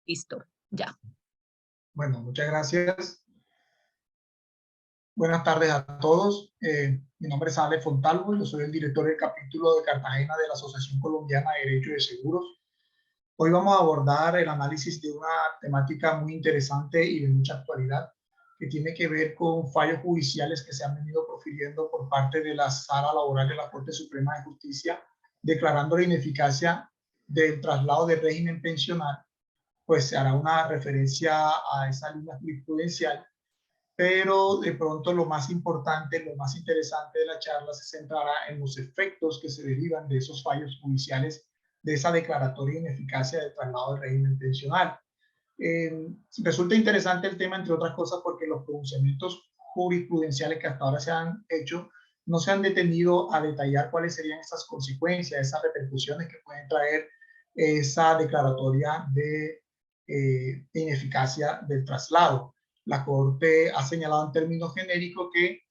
Listo, ya. Bueno, muchas gracias. Buenas tardes a todos. Mi nombre es Ale Fontalvo, yo soy el director del capítulo de Cartagena de la Asociación Colombiana de Derecho de Seguros. Hoy vamos a abordar el análisis de una temática muy interesante y de mucha actualidad, que tiene que ver con fallos judiciales que se han venido profiriendo por parte de la Sala Laboral de la Corte Suprema de Justicia, declarando la ineficacia del traslado de régimen pensional. Pues se hará una referencia a esa línea jurisprudencial, pero de pronto lo más importante, lo más interesante de la charla se centrará en los efectos que se derivan de esos fallos judiciales, de esa declaratoria de ineficacia del traslado del régimen pensional. Resulta interesante el tema, entre otras cosas, porque los pronunciamientos jurisprudenciales que hasta ahora se han hecho no se han detenido a detallar cuáles serían esas consecuencias, esas repercusiones que pueden traer esa declaratoria de ineficacia del traslado. La Corte ha señalado en términos genéricos que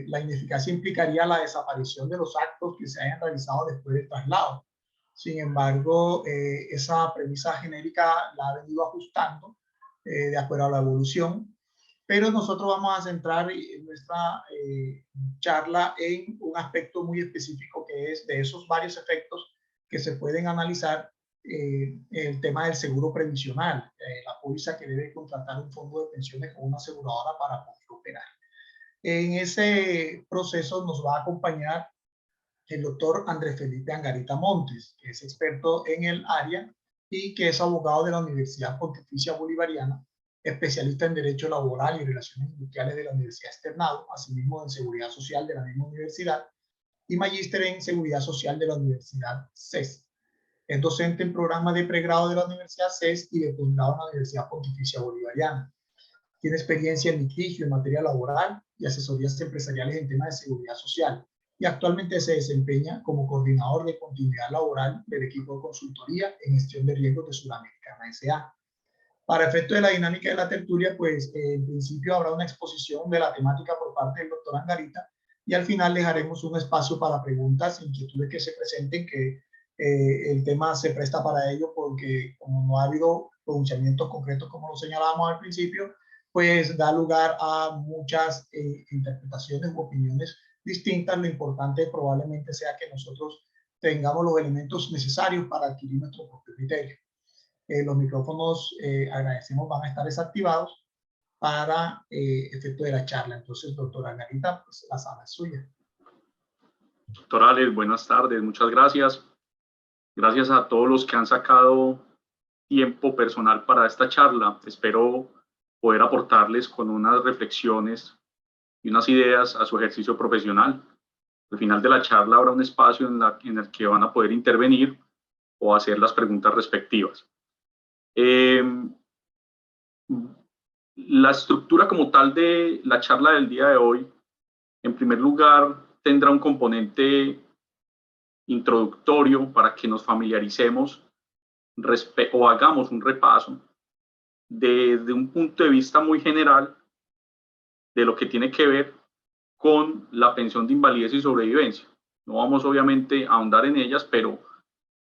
la ineficacia implicaría la desaparición de los actos que se hayan realizado después del traslado. Sin embargo, esa premisa genérica la ha venido ajustando de acuerdo a la evolución, pero nosotros vamos a centrar nuestra charla en un aspecto muy específico, que es de esos varios efectos que se pueden analizar, el tema del seguro previsional, la póliza que debe contratar un fondo de pensiones con una aseguradora para poder operar. En ese proceso nos va a acompañar el doctor Andrés Felipe Angarita Montes, que es experto en el área y que es abogado de la Universidad Pontificia Bolivariana, especialista en Derecho Laboral y Relaciones Industriales de la Universidad Externado, asimismo en Seguridad Social de la misma universidad, y magíster en Seguridad Social de la Universidad CES. Es docente en programas de pregrado de la Universidad CES y de posgrado en la Universidad Pontificia Bolivariana. Tiene experiencia en litigio en materia laboral y asesorías empresariales en temas de seguridad social, y actualmente se desempeña como coordinador de continuidad laboral del equipo de consultoría en gestión de riesgos de Sudamericana S.A. Para efecto de la dinámica de la tertulia, pues en principio habrá una exposición de la temática por parte del doctor Angarita, y al final dejaremos un espacio para preguntas e inquietudes que se presenten, que el tema se presta para ello, porque como no ha habido pronunciamientos concretos como lo señalábamos al principio, pues da lugar a muchas interpretaciones u opiniones distintas. Lo importante probablemente sea que nosotros tengamos los elementos necesarios para adquirir nuestro propio criterio. Los micrófonos, agradecemos, van a estar desactivados para efecto de la charla. Entonces, doctora Angarita, pues la sala es suya. Doctor Alex, buenas tardes, muchas gracias. Gracias a todos los que han sacado tiempo personal para esta charla. Espero poder aportarles con unas reflexiones y unas ideas a su ejercicio profesional. Al final de la charla habrá un espacio en el que van a poder intervenir o hacer las preguntas respectivas. La estructura como tal de la charla del día de hoy, en primer lugar, tendrá un componente introductorio para que nos familiaricemos o hagamos un repaso desde un punto de vista muy general de lo que tiene que ver con la pensión de invalidez y sobrevivencia. No vamos obviamente a ahondar en ellas, pero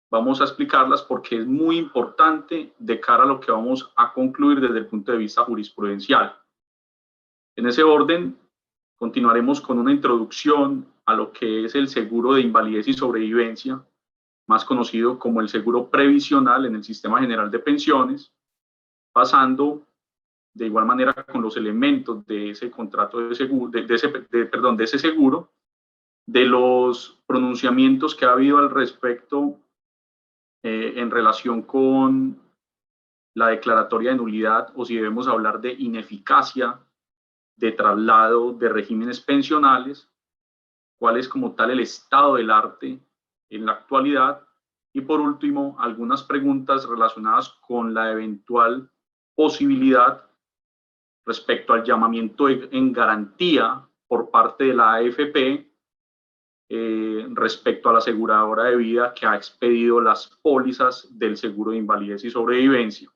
vamos a explicarlas porque es muy importante de cara a lo que vamos a concluir desde el punto de vista jurisprudencial. En ese orden, continuaremos con una introducción a lo que es el seguro de invalidez y sobrevivencia, más conocido como el seguro previsional en el Sistema General de Pensiones, pasando de igual manera con los elementos de ese contrato de seguro, de ese seguro, de los pronunciamientos que ha habido al respecto en relación con la declaratoria de nulidad, o si debemos hablar de ineficacia de traslado de regímenes pensionales, cuál es como tal el estado del arte en la actualidad, y por último algunas preguntas relacionadas con la eventual posibilidad respecto al llamamiento en garantía por parte de la AFP respecto a la aseguradora de vida que ha expedido las pólizas del seguro de invalidez y sobrevivencia.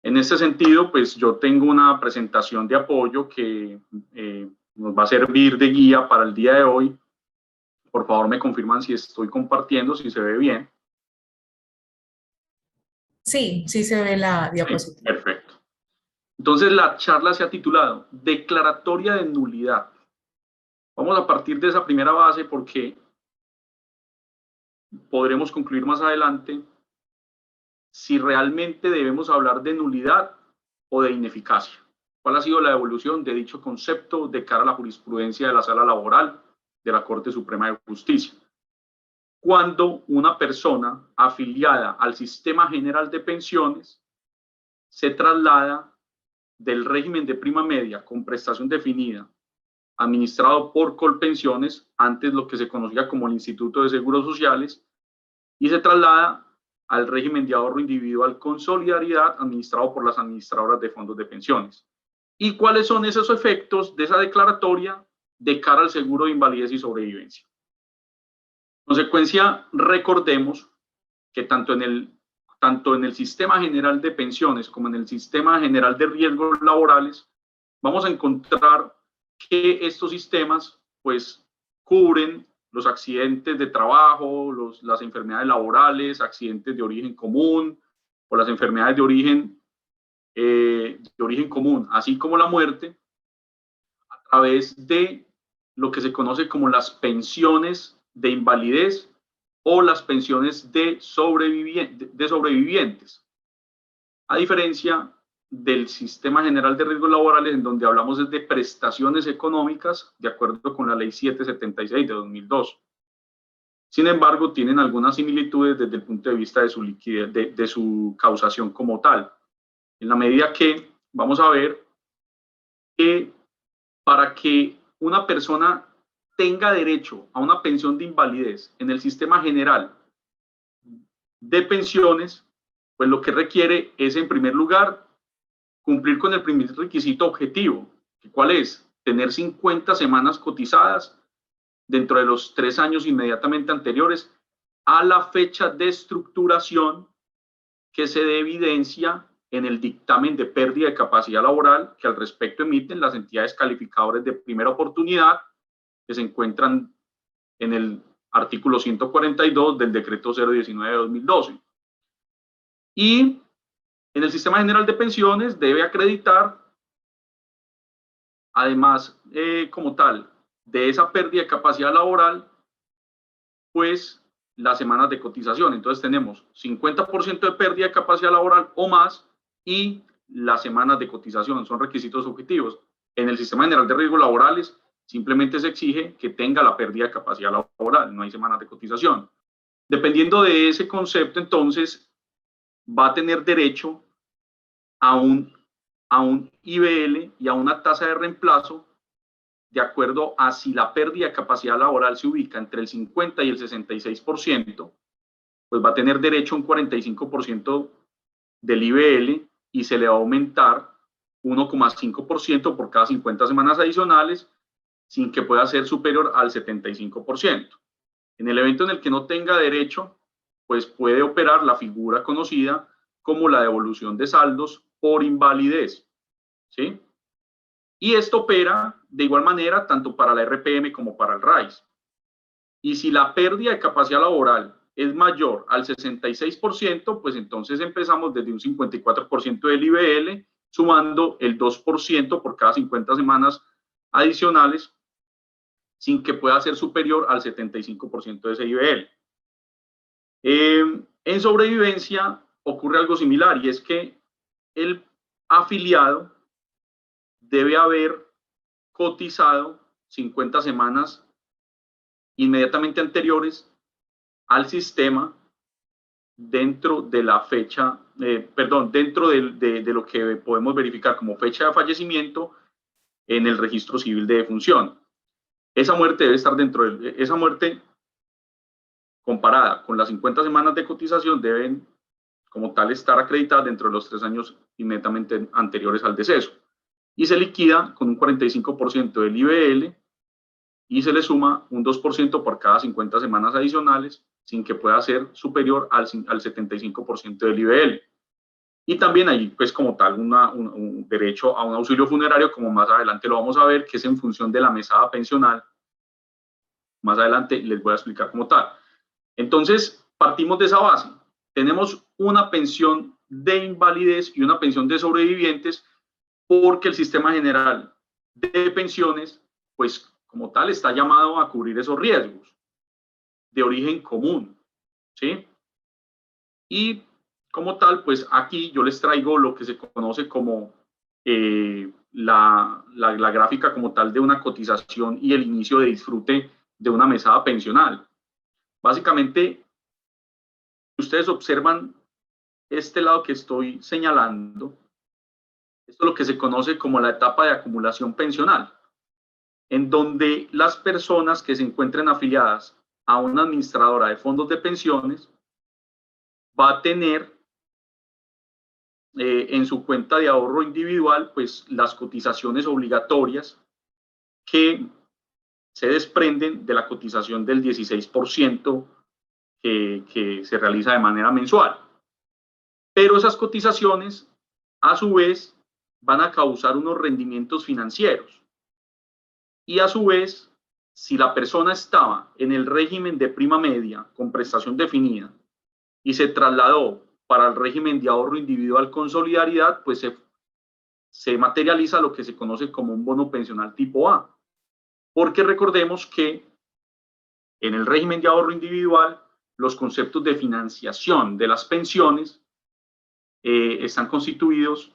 En este sentido, pues yo tengo una presentación de apoyo que nos va a servir de guía para el día de hoy. Por favor, me confirman si estoy compartiendo, si se ve bien. Sí, sí se ve la diapositiva. Perfecto. Entonces la charla se ha titulado Declaratoria de nulidad. Vamos a partir de esa primera base porque podremos concluir más adelante si realmente debemos hablar de nulidad o de ineficacia. ¿Cuál ha sido la evolución de dicho concepto de cara a la jurisprudencia de la Sala Laboral de la Corte Suprema de Justicia? Cuando una persona afiliada al Sistema General de Pensiones se traslada del régimen de prima media con prestación definida, administrado por Colpensiones, antes lo que se conocía como el Instituto de Seguros Sociales, y se traslada al régimen de ahorro individual con solidaridad, administrado por las administradoras de fondos de pensiones. ¿Y cuáles son esos efectos de esa declaratoria de cara al seguro de invalidez y sobrevivencia? En consecuencia, recordemos que tanto en el Sistema General de Pensiones como en el Sistema General de Riesgos Laborales, vamos a encontrar que estos sistemas pues cubren los accidentes de trabajo, las enfermedades laborales, accidentes de origen común o las enfermedades de origen común, así como la muerte, a través de lo que se conoce como las pensiones de invalidez o las pensiones de sobrevivientes. A diferencia del Sistema General de Riesgos Laborales, en donde hablamos de prestaciones económicas, de acuerdo con la Ley 776 de 2002. Sin embargo, tienen algunas similitudes desde el punto de vista de su liquidez, de su causación como tal. En la medida que vamos a ver que para que una persona tenga derecho a una pensión de invalidez en el Sistema General de Pensiones, pues lo que requiere es, en primer lugar, cumplir con el primer requisito objetivo. ¿Cuál es? Tener 50 semanas cotizadas dentro de los 3 años inmediatamente anteriores a la fecha de estructuración que se dé evidencia en el dictamen de pérdida de capacidad laboral que al respecto emiten las entidades calificadoras de primera oportunidad que se encuentran en el artículo 142 del decreto 019 de 2012. Y en el Sistema General de Pensiones debe acreditar, además, como tal, de esa pérdida de capacidad laboral, pues las semanas de cotización. Entonces tenemos 50% de pérdida de capacidad laboral o más y las semanas de cotización son requisitos objetivos. En el Sistema General de Riesgos Laborales simplemente se exige que tenga la pérdida de capacidad laboral, no hay semanas de cotización. Dependiendo de ese concepto, entonces, va a tener derecho a un IBL y a una tasa de reemplazo de acuerdo a si la pérdida de capacidad laboral se ubica entre el 50 y el 66%, pues va a tener derecho a un 45% del IBL y se le va a aumentar 1,5% por cada 50 semanas adicionales sin que pueda ser superior al 75%. En el evento en el que no tenga derecho, pues puede operar la figura conocida como la devolución de saldos por invalidez, ¿sí? Y esto opera de igual manera tanto para la RPM como para el RAIS. Y si la pérdida de capacidad laboral es mayor al 66%, pues entonces empezamos desde un 54% del IBL, sumando el 2% por cada 50 semanas adicionales, sin que pueda ser superior al 75% de ese IBL. En sobrevivencia ocurre algo similar, y es que el afiliado debe haber cotizado 50 semanas inmediatamente anteriores al sistema dentro de la fecha, dentro de lo que podemos verificar como fecha de fallecimiento en el registro civil de defunción. Esa muerte debe estar esa muerte comparada con las 50 semanas de cotización deben como tal estar acreditadas dentro de los 3 años inmediatamente anteriores al deceso. Y se liquida con un 45% del IBL y se le suma un 2% por cada 50 semanas adicionales sin que pueda ser superior al 75% del IBL. Y también hay, pues, como tal, un derecho a un auxilio funerario, como más adelante lo vamos a ver, que es en función de la mesada pensional. Más adelante les voy a explicar como tal. Entonces, partimos de esa base. tenemos una pensión de invalidez y una pensión de sobrevivientes porque el sistema general de pensiones, pues como tal, está llamado a cubrir esos riesgos de origen común, ¿sí? Y como tal, pues aquí yo les traigo lo que se conoce como la gráfica como tal de una cotización y el inicio de disfrute de una mesada pensional. Básicamente, ustedes observan este lado que estoy señalando, esto es lo que se conoce como la etapa de acumulación pensional, en donde las personas que se encuentren afiliadas a una administradora de fondos de pensiones va a tener en su cuenta de ahorro individual, pues las cotizaciones obligatorias que se desprenden de la cotización del 16% que se realiza de manera mensual. Pero esas cotizaciones, a su vez, van a causar unos rendimientos financieros. Y a su vez, si la persona estaba en el régimen de prima media con prestación definida y se trasladó para el régimen de ahorro individual con solidaridad, pues se materializa lo que se conoce como un bono pensional tipo A. Porque recordemos que en el régimen de ahorro individual, los conceptos de financiación de las pensiones están constituidos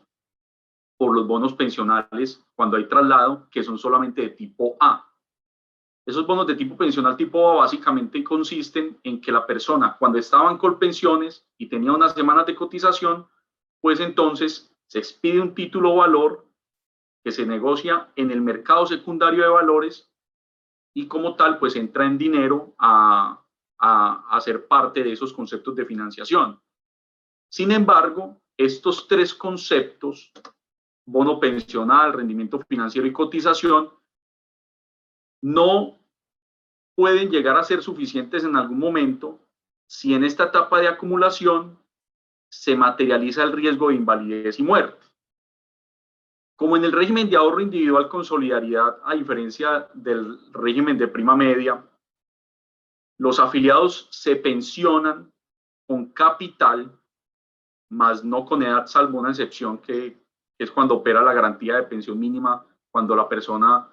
por los bonos pensionales cuando hay traslado, que son solamente de tipo A. Esos bonos de tipo pensional tipo A básicamente consisten en que la persona, cuando estaba en Colpensiones y tenía unas semanas de cotización, pues entonces se expide un título valor que se negocia en el mercado secundario de valores y como tal, pues entra en dinero a ser parte de esos conceptos de financiación. Sin embargo, estos tres conceptos, bono pensional, rendimiento financiero y cotización, no pueden llegar a ser suficientes en algún momento si en esta etapa de acumulación se materializa el riesgo de invalidez y muerte. Como en el régimen de ahorro individual con solidaridad, a diferencia del régimen de prima media, los afiliados se pensionan con capital, más no con edad, salvo una excepción que es cuando opera la garantía de pensión mínima, cuando la persona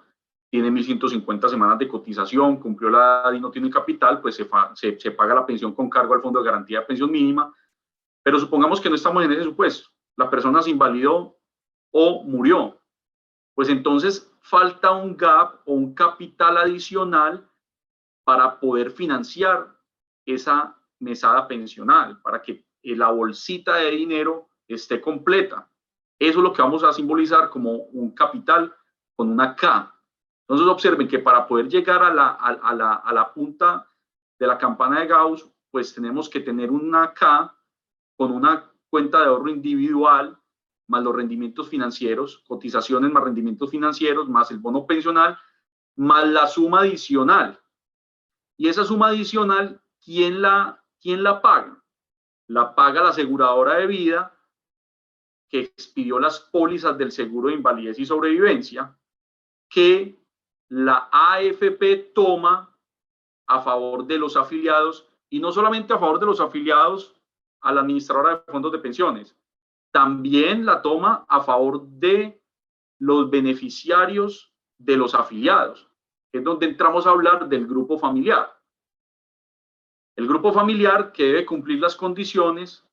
tiene 1.150 semanas de cotización, cumplió la edad y no tiene capital, pues se paga la pensión con cargo al Fondo de Garantía de Pensión Mínima. Pero supongamos que no estamos en ese supuesto, la persona se invalidó o murió, pues entonces falta un gap o un capital adicional para poder financiar esa mesada pensional, para que la bolsita de dinero esté completa. Eso es lo que vamos a simbolizar como un capital con una K. Entonces observen que para poder llegar a la punta de la campana de Gauss, pues tenemos que tener una K con una cuenta de ahorro individual, más los rendimientos financieros, cotizaciones más rendimientos financieros, más el bono pensional, más la suma adicional. Y esa suma adicional, ¿quién la paga? La paga la aseguradora de vida que expidió las pólizas del seguro de invalidez y sobrevivencia, que la AFP toma a favor de los afiliados, y no solamente a favor de los afiliados a la administradora de fondos de pensiones, también la toma a favor de los beneficiarios de los afiliados, que es donde entramos a hablar del grupo familiar. El grupo familiar que debe cumplir las condiciones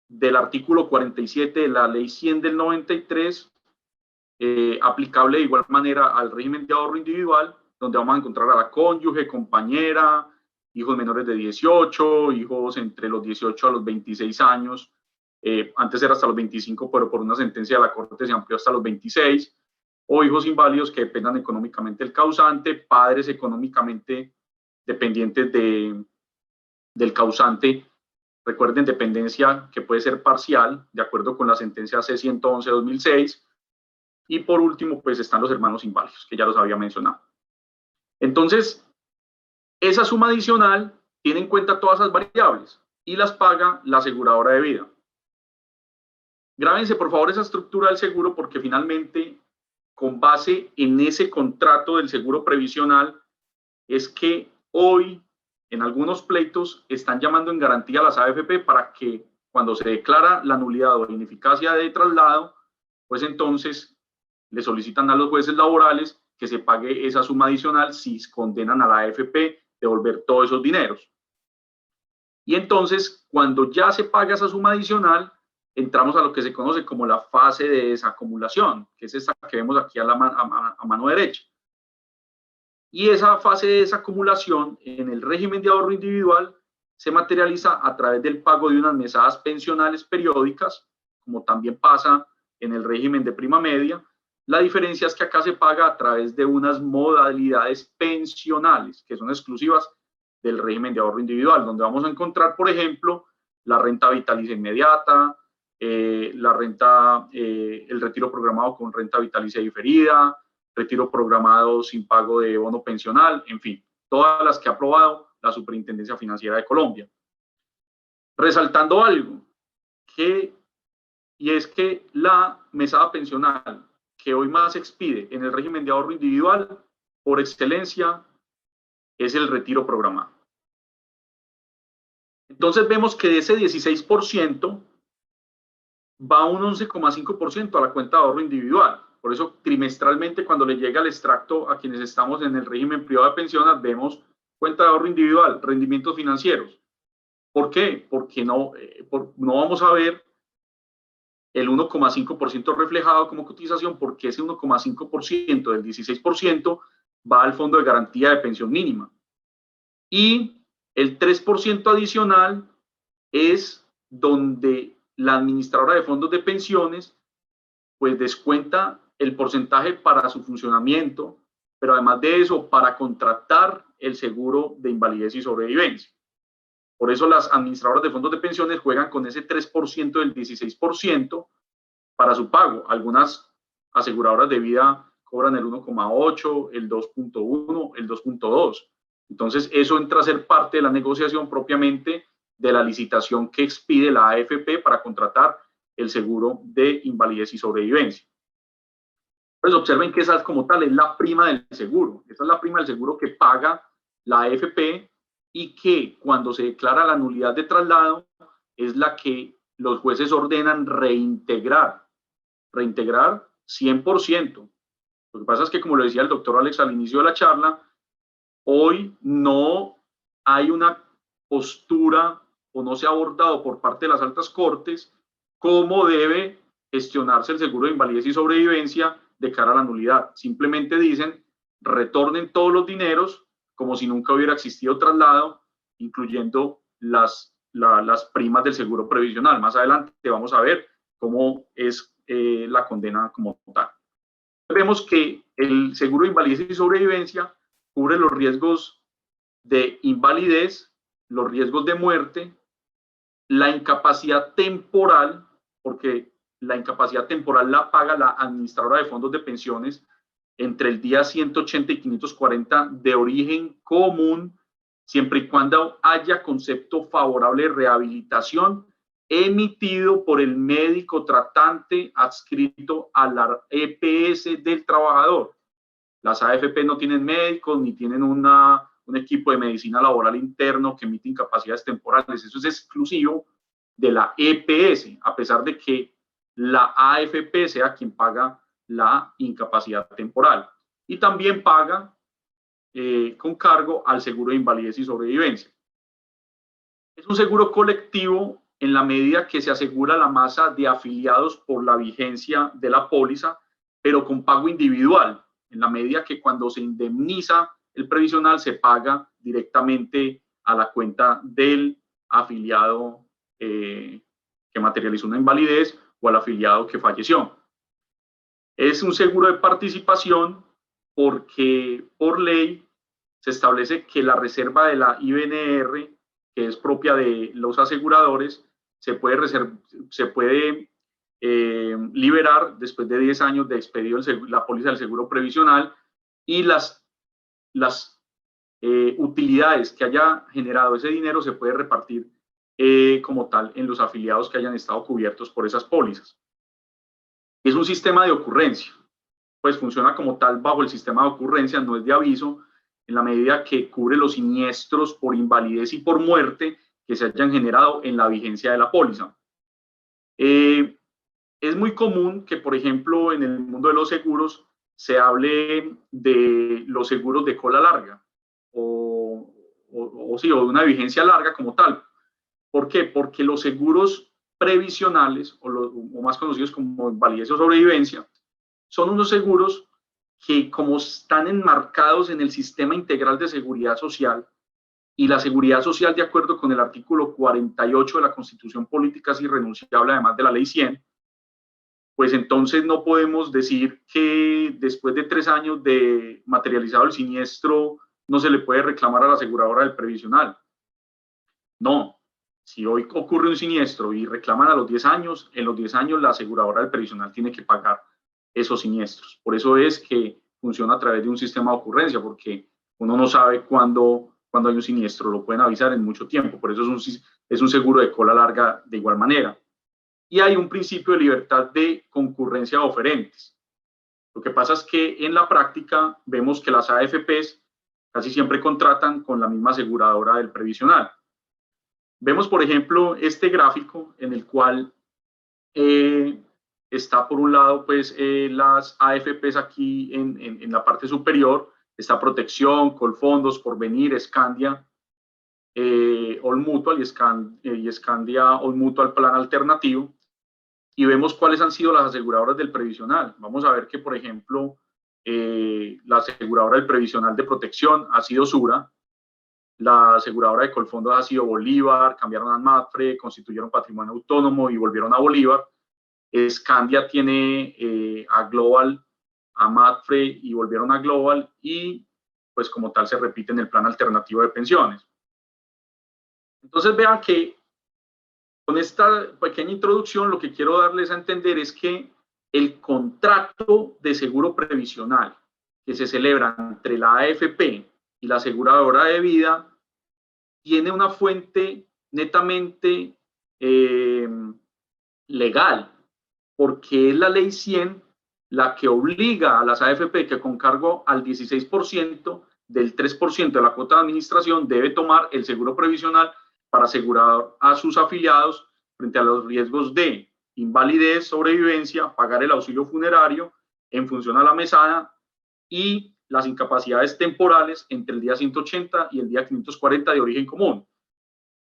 del artículo 47 de la Ley 100 del 93, aplicable de igual manera al régimen de ahorro individual, donde vamos a encontrar a la cónyuge, compañera, hijos menores de 18, hijos entre los 18 a los 26 años, antes era hasta los 25, pero por una sentencia de la Corte se amplió hasta los 26, o hijos inválidos que dependan económicamente del causante, padres económicamente dependientes del causante. Recuerden, dependencia que puede ser parcial, de acuerdo con la sentencia C-111-2006. Y por último, pues están los hermanos inválidos, que ya los había mencionado. Entonces, esa suma adicional tiene en cuenta todas esas variables y las paga la aseguradora de vida. Grábense, por favor, esa estructura del seguro, porque finalmente, con base en ese contrato del seguro previsional, es que hoy en algunos pleitos están llamando en garantía a las AFP para que cuando se declara la nulidad o la ineficacia de traslado, pues entonces le solicitan a los jueces laborales que se pague esa suma adicional si condenan a la AFP devolver todos esos dineros. Y entonces, cuando ya se paga esa suma adicional, entramos a lo que se conoce como la fase de desacumulación, que es esta que vemos aquí a mano derecha. Y esa fase de desacumulación en el régimen de ahorro individual se materializa a través del pago de unas mesadas pensionales periódicas, como también pasa en el régimen de prima media. La diferencia es que acá se paga a través de unas modalidades pensionales que son exclusivas del régimen de ahorro individual, donde vamos a encontrar, por ejemplo, la renta vitalicia inmediata, el retiro programado con renta vitalicia diferida, retiro programado sin pago de bono pensional, en fin, todas las que ha aprobado la Superintendencia Financiera de Colombia. Resaltando algo, y es que la mesada pensional que hoy más se expide en el régimen de ahorro individual, por excelencia, es el retiro programado. Entonces vemos que de ese 16% va un 11,5% a la cuenta de ahorro individual. Por eso trimestralmente cuando le llega el extracto a quienes estamos en el régimen privado de pensiones, vemos cuenta de ahorro individual, rendimientos financieros. ¿Por qué? Porque no vamos a ver el 1,5% reflejado como cotización, porque ese 1,5% del 16% va al Fondo de Garantía de Pensión Mínima. Y el 3% adicional es donde la administradora de fondos de pensiones pues descuenta el porcentaje para su funcionamiento, pero además de eso, para contratar el seguro de invalidez y sobrevivencia. Por eso las administradoras de fondos de pensiones juegan con ese 3% del 16% para su pago. Algunas aseguradoras de vida cobran el 1,8, el 2,1, el 2,2. Entonces, eso entra a ser parte de la negociación propiamente de la licitación que expide la AFP para contratar el seguro de invalidez y sobrevivencia. Pues observen que esa como tal es la prima del seguro. Esa es la prima del seguro que paga la AFP y que cuando se declara la nulidad de traslado es la que los jueces ordenan reintegrar 100%. Lo que pasa es que, como lo decía el doctor Alex al inicio de la charla, hoy no hay una postura o no se ha abordado por parte de las altas cortes cómo debe gestionarse el seguro de invalidez y sobrevivencia de cara a la nulidad. Simplemente dicen, retornen todos los dineros como si nunca hubiera existido traslado, incluyendo las primas del seguro previsional. Más adelante vamos a ver cómo es la condena como tal. Vemos que el seguro de invalidez y sobrevivencia cubre los riesgos de invalidez, los riesgos de muerte, la incapacidad temporal, porque la incapacidad temporal la paga la administradora de fondos de pensiones entre el día 180 y 540 de origen común, siempre y cuando haya concepto favorable de rehabilitación emitido por el médico tratante adscrito a la EPS del trabajador. Las AFP no tienen médicos ni tienen un equipo de medicina laboral interno que emite incapacidades temporales. Eso es exclusivo de la EPS, a pesar de que la AFP sea quien paga la incapacidad temporal. Y también paga con cargo al seguro de invalidez y sobrevivencia. Es un seguro colectivo en la medida que se asegura la masa de afiliados por la vigencia de la póliza, pero con pago individual, en la medida que cuando se indemniza el previsional se paga directamente a la cuenta del afiliado que materializó una invalidez o al afiliado que falleció. Es un seguro de participación porque por ley se establece que la reserva de la IBNR, que es propia de los aseguradores, se puede liberar después de 10 años de expedido la póliza del seguro previsional, y las utilidades que haya generado ese dinero se puede repartir como tal en los afiliados que hayan estado cubiertos por esas pólizas. Es un sistema de ocurrencia, pues funciona como tal bajo el sistema de ocurrencia, no es de aviso, en la medida que cubre los siniestros por invalidez y por muerte que se hayan generado en la vigencia de la póliza. Es muy común que, por ejemplo, en el mundo de los seguros se hable de los seguros de cola larga o de una vigencia larga como tal. ¿Por qué? Porque los seguros previsionales, o más conocidos como invalidez o sobrevivencia, son unos seguros que, como están enmarcados en el sistema integral de seguridad social, y la seguridad social, de acuerdo con el artículo 48 de la Constitución Política, es irrenunciable, además de la Ley 100, pues entonces no podemos decir que después de 3 años de materializado el siniestro no se le puede reclamar a la aseguradora del previsional. No, si hoy ocurre un siniestro y reclaman a los 10 años, en los 10 años la aseguradora del previsional tiene que pagar esos siniestros. Por eso es que funciona a través de un sistema de ocurrencia, porque uno no sabe cuándo hay un siniestro, lo pueden avisar en mucho tiempo. Por eso es un seguro de cola larga de igual manera. Y hay un principio de libertad de concurrencia de oferentes. Lo que pasa es que en la práctica vemos que las AFPs casi siempre contratan con la misma aseguradora del previsional. Vemos, por ejemplo, este gráfico en el cual está por un lado pues las AFPs aquí en la parte superior, está Protección, Colfondos, Porvenir, Scandia, All Mutual y Scandia All Mutual Plan Alternativo, y vemos cuáles han sido las aseguradoras del previsional. Vamos a ver que, por ejemplo, la aseguradora del previsional de Protección ha sido Sura, la aseguradora de Colfondos ha sido Bolívar, cambiaron a Mapfre, constituyeron patrimonio autónomo y volvieron a Bolívar. Scandia tiene a Global, a Mapfre y volvieron a Global, y pues como tal se repite en el plan alternativo de pensiones. Entonces vean que con esta pequeña introducción lo que quiero darles a entender es que el contrato de seguro previsional que se celebra entre la AFP y la aseguradora de vida tiene una fuente netamente legal, porque es la Ley 100 la que obliga a las AFP que con cargo al 16% del 3% de la cuota de administración debe tomar el seguro previsional para asegurar a sus afiliados frente a los riesgos de invalidez, sobrevivencia, pagar el auxilio funerario en función a la mesada y las incapacidades temporales entre el día 180 y el día 540 de origen común.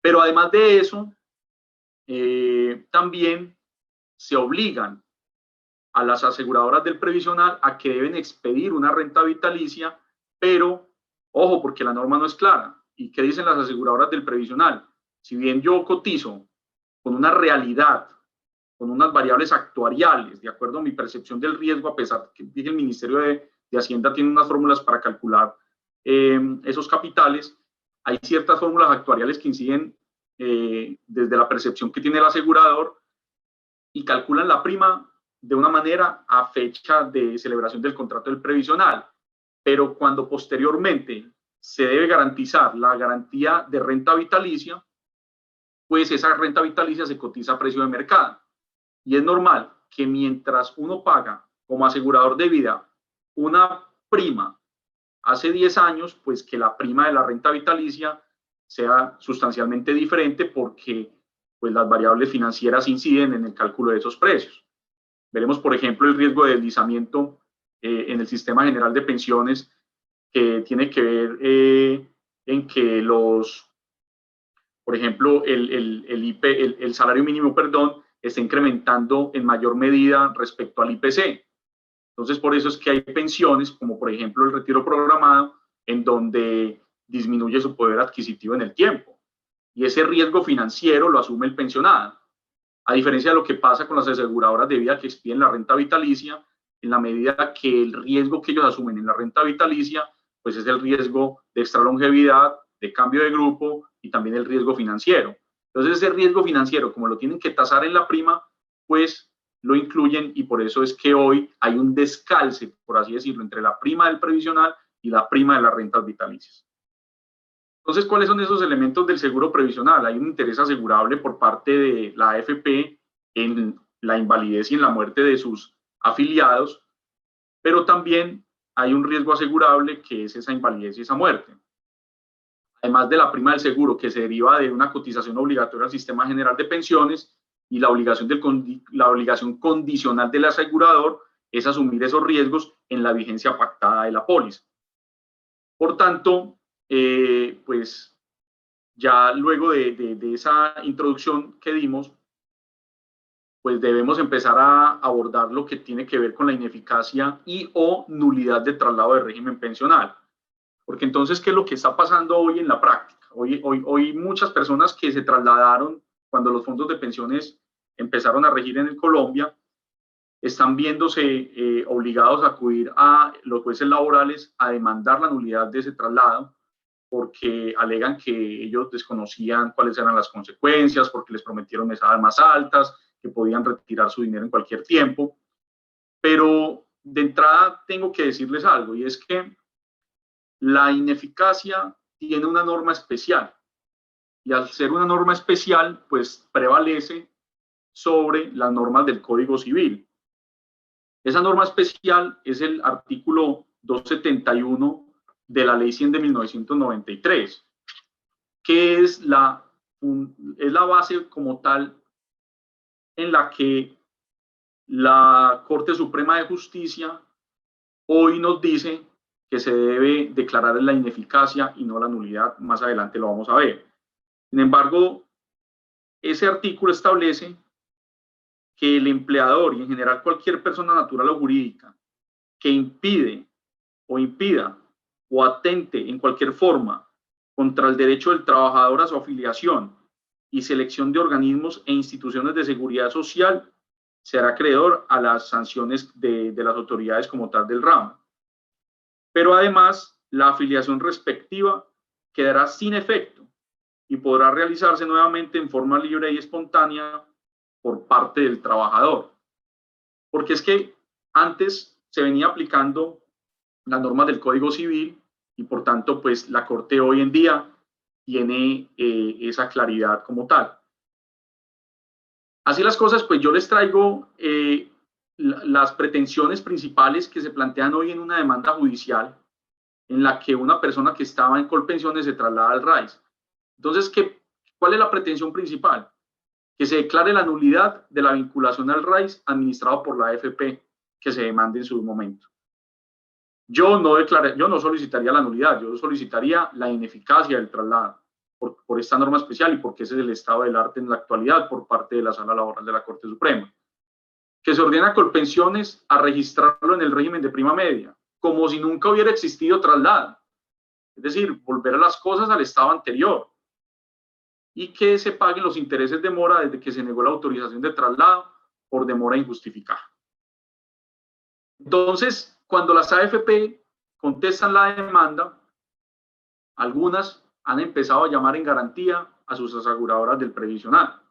Pero además de eso, también se obligan a las aseguradoras del previsional a que deben expedir una renta vitalicia, pero, ojo, porque la norma no es clara. ¿Y qué dicen las aseguradoras del previsional? Si bien yo cotizo con una realidad, con unas variables actuariales, de acuerdo a mi percepción del riesgo, a pesar que el Ministerio de Hacienda tiene unas fórmulas para calcular esos capitales, hay ciertas fórmulas actuariales que inciden desde la percepción que tiene el asegurador y calculan la prima de una manera a fecha de celebración del contrato del previsional. Pero cuando posteriormente se debe garantizar la garantía de renta vitalicia, pues esa renta vitalicia se cotiza a precio de mercado. Y es normal que mientras uno paga como asegurador de vida una prima hace 10 años, pues que la prima de la renta vitalicia sea sustancialmente diferente, porque pues las variables financieras inciden en el cálculo de esos precios. Veremos, por ejemplo, el riesgo de deslizamiento en el sistema general de pensiones, que tiene que ver en que por ejemplo, el salario mínimo, está incrementando en mayor medida respecto al IPC. Entonces, por eso es que hay pensiones, como por ejemplo el retiro programado, en donde disminuye su poder adquisitivo en el tiempo. Y ese riesgo financiero lo asume el pensionado. A diferencia de lo que pasa con las aseguradoras de vida que expiden la renta vitalicia, en la medida que el riesgo que ellos asumen en la renta vitalicia, pues es el riesgo de extralongevidad, de cambio de grupo y también el riesgo financiero. Entonces, ese riesgo financiero, como lo tienen que tasar en la prima, pues lo incluyen, y por eso es que hoy hay un descalce, por así decirlo, entre la prima del previsional y la prima de las rentas vitalicias. Entonces, ¿cuáles son esos elementos del seguro previsional? Hay un interés asegurable por parte de la AFP en la invalidez y en la muerte de sus afiliados, pero también hay un riesgo asegurable que es esa invalidez y esa muerte. Además de la prima del seguro que se deriva de una cotización obligatoria al Sistema General de Pensiones y la obligación condicional del asegurador es asumir esos riesgos en la vigencia pactada de la póliza. Por tanto, pues ya luego de esa introducción que dimos, pues debemos empezar a abordar lo que tiene que ver con la ineficacia y o nulidad de traslado de régimen pensional. Porque entonces, ¿qué es lo que está pasando hoy en la práctica? Hoy muchas personas que se trasladaron cuando los fondos de pensiones empezaron a regir en Colombia, están viéndose obligados a acudir a los jueces laborales a demandar la nulidad de ese traslado, porque alegan que ellos desconocían cuáles eran las consecuencias, porque les prometieron mesadas más altas, que podían retirar su dinero en cualquier tiempo. Pero de entrada tengo que decirles algo, y es que la ineficacia tiene una norma especial, y al ser una norma especial, pues prevalece sobre las normas del Código Civil. Esa norma especial es el artículo 271 de la Ley 100 de 1993, que es la base como tal en la que la Corte Suprema de Justicia hoy nos dice que se debe declarar la ineficacia y no la nulidad. Más adelante lo vamos a ver. Sin embargo, ese artículo establece que el empleador y en general cualquier persona natural o jurídica que impida o atente en cualquier forma contra el derecho del trabajador a su afiliación y selección de organismos e instituciones de seguridad social será acreedor a las sanciones de las autoridades como tal del ramo. Pero además, la afiliación respectiva quedará sin efecto y podrá realizarse nuevamente en forma libre y espontánea por parte del trabajador. Porque es que antes se venía aplicando las normas del Código Civil y por tanto, pues la Corte hoy en día tiene esa claridad como tal. Así las cosas, pues yo les traigo las pretensiones principales que se plantean hoy en una demanda judicial en la que una persona que estaba en Colpensiones se traslada al RAIS. Entonces, ¿cuál es la pretensión principal? Que se declare la nulidad de la vinculación al RAIS administrado por la AFP que se demande en su momento. Yo no solicitaría la nulidad, yo solicitaría la ineficacia del traslado por esta norma especial y porque ese es el estado del arte en la actualidad por parte de la Sala Laboral de la Corte Suprema. Que se ordena a Colpensiones a registrarlo en el régimen de prima media, como si nunca hubiera existido traslado. Es decir, volver a las cosas al estado anterior. Y que se paguen los intereses de mora desde que se negó la autorización de traslado por demora injustificada. Entonces, cuando las AFP contestan la demanda, algunas han empezado a llamar en garantía a sus aseguradoras del previsional,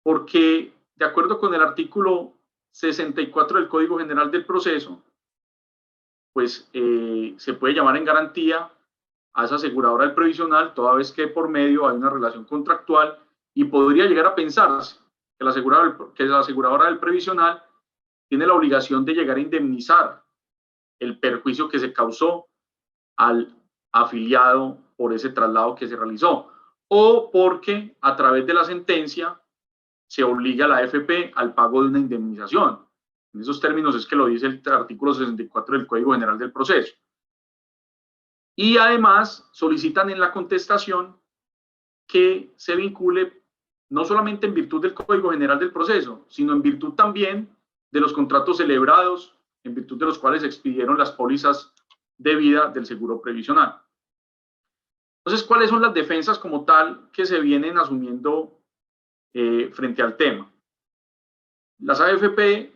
porque de acuerdo con el artículo 64 del Código General del Proceso, pues se puede llamar en garantía a esa aseguradora del previsional toda vez que por medio hay una relación contractual y podría llegar a pensarse que la aseguradora del previsional tiene la obligación de llegar a indemnizar el perjuicio que se causó al afiliado por ese traslado que se realizó, o porque a través de la sentencia se obliga a la AFP al pago de una indemnización. En esos términos es que lo dice el artículo 64 del Código General del Proceso. Y además solicitan en la contestación que se vincule no solamente en virtud del Código General del Proceso, sino en virtud también de los contratos celebrados, en virtud de los cuales se expidieron las pólizas de vida del seguro previsional. Entonces, ¿cuáles son las defensas como tal que se vienen asumiendo frente al tema? Las AFP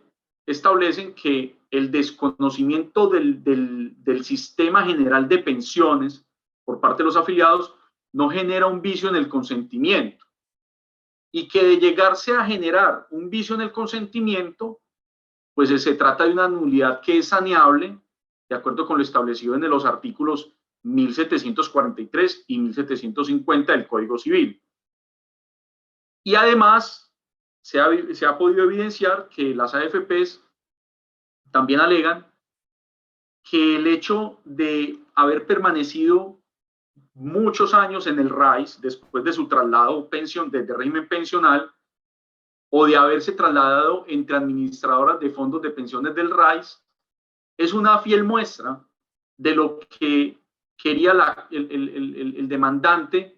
establecen que el desconocimiento del sistema general de pensiones por parte de los afiliados no genera un vicio en el consentimiento y que de llegarse a generar un vicio en el consentimiento, pues se trata de una nulidad que es saneable de acuerdo con lo establecido en los artículos 1743 y 1750 del Código Civil. Y además se ha podido evidenciar que las AFPs también alegan que el hecho de haber permanecido muchos años en el RAIS después de su traslado de régimen pensional o de haberse trasladado entre administradoras de fondos de pensiones del RAIS es una fiel muestra de lo que quería el demandante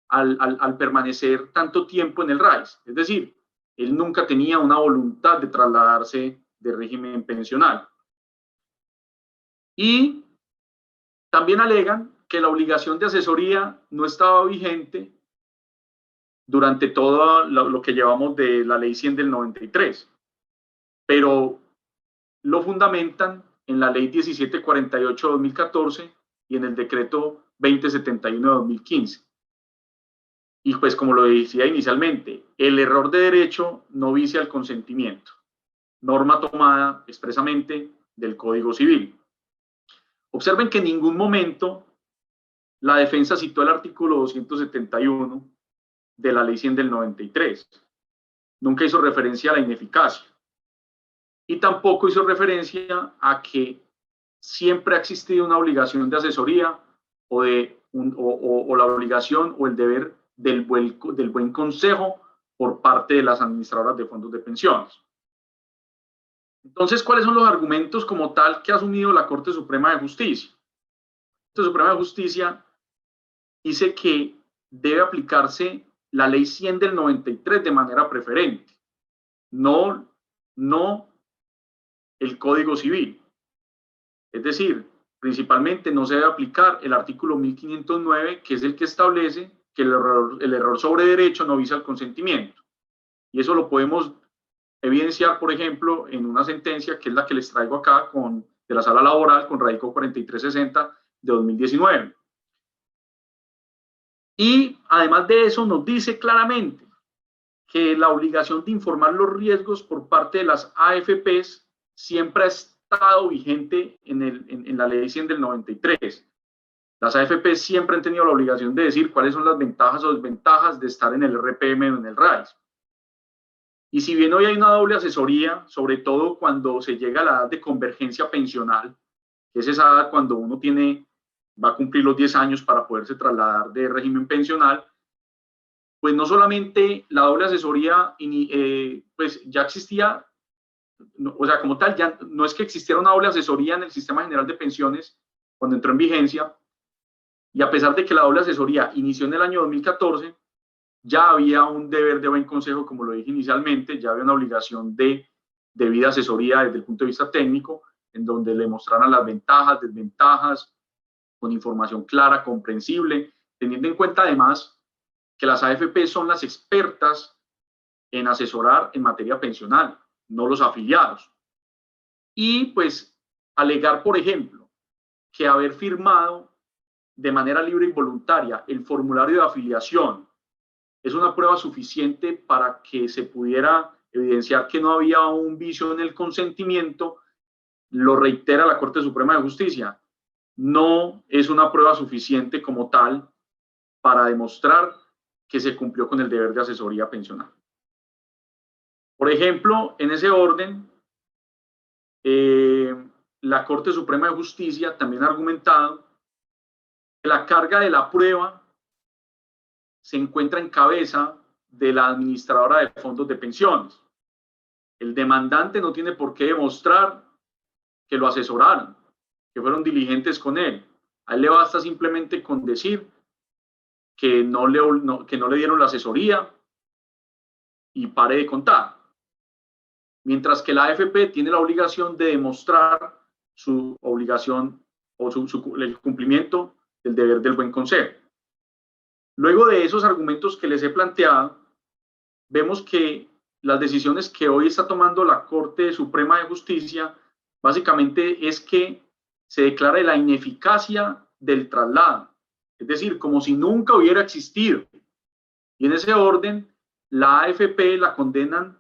al permanecer tanto tiempo en el RAIS. Es decir, él nunca tenía una voluntad de trasladarse de régimen pensional. Y también alegan que la obligación de asesoría no estaba vigente durante todo lo que llevamos de la ley 100 del 93, pero lo fundamentan en la ley 1748 de 2014 y en el decreto 2071 de 2015. Y pues como lo decía inicialmente, el error de derecho no vicia al consentimiento, norma tomada expresamente del Código Civil. Observen que en ningún momento la defensa citó el artículo 271 de la ley 100 del 93. Nunca hizo referencia a la ineficacia. Y tampoco hizo referencia a que siempre ha existido una obligación de asesoría o la obligación o el deber del buen consejo por parte de las administradoras de fondos de pensiones. Entonces, ¿cuáles son los argumentos como tal que ha asumido la Corte Suprema de Justicia? La Corte Suprema de Justicia dice que debe aplicarse la ley 100 del 93 de manera preferente, no el Código Civil. Es decir, principalmente no se debe aplicar el artículo 1509, que es el que establece que el error sobre derecho no visa al consentimiento. Y eso lo podemos evidenciar, por ejemplo, en una sentencia que es la que les traigo acá de la Sala Laboral con radico 4360 de 2019. Y además de eso nos dice claramente que la obligación de informar los riesgos por parte de las AFPs siempre ha estado vigente en la ley 100 del 93. Las AFPs siempre han tenido la obligación de decir cuáles son las ventajas o desventajas de estar en el RPM o en el RAIS. Y si bien hoy hay una doble asesoría, sobre todo cuando se llega a la edad de convergencia pensional, que es esa edad cuando uno va a cumplir los 10 años para poderse trasladar de régimen pensional, pues no solamente la doble asesoría, pues ya existía, o sea, como tal, ya no es que existiera una doble asesoría en el Sistema General de Pensiones cuando entró en vigencia, y a pesar de que la doble asesoría inició en el año 2014, ya había un deber de buen consejo, como lo dije inicialmente, ya había una obligación de debida asesoría desde el punto de vista técnico, en donde le mostraran las ventajas, desventajas, con información clara, comprensible, teniendo en cuenta además que las AFP son las expertas en asesorar en materia pensional, no los afiliados. Y pues alegar, por ejemplo, que haber firmado de manera libre y voluntaria el formulario de afiliación es una prueba suficiente para que se pudiera evidenciar que no había un vicio en el consentimiento, lo reitera la Corte Suprema de Justicia. No es una prueba suficiente como tal para demostrar que se cumplió con el deber de asesoría pensional. Por ejemplo, en ese orden, la Corte Suprema de Justicia también ha argumentado que la carga de la prueba se encuentra en cabeza de la administradora de fondos de pensiones. El demandante no tiene por qué demostrar que lo asesoraron, que fueron diligentes con él. A él le basta simplemente con decir que no le dieron la asesoría y pare de contar. Mientras que la AFP tiene la obligación de demostrar su obligación o el cumplimiento del deber del buen consejo. Luego de esos argumentos que les he planteado, vemos que las decisiones que hoy está tomando la Corte Suprema de Justicia básicamente es que se declare la ineficacia del traslado, es decir, como si nunca hubiera existido. Y en ese orden, la AFP la condenan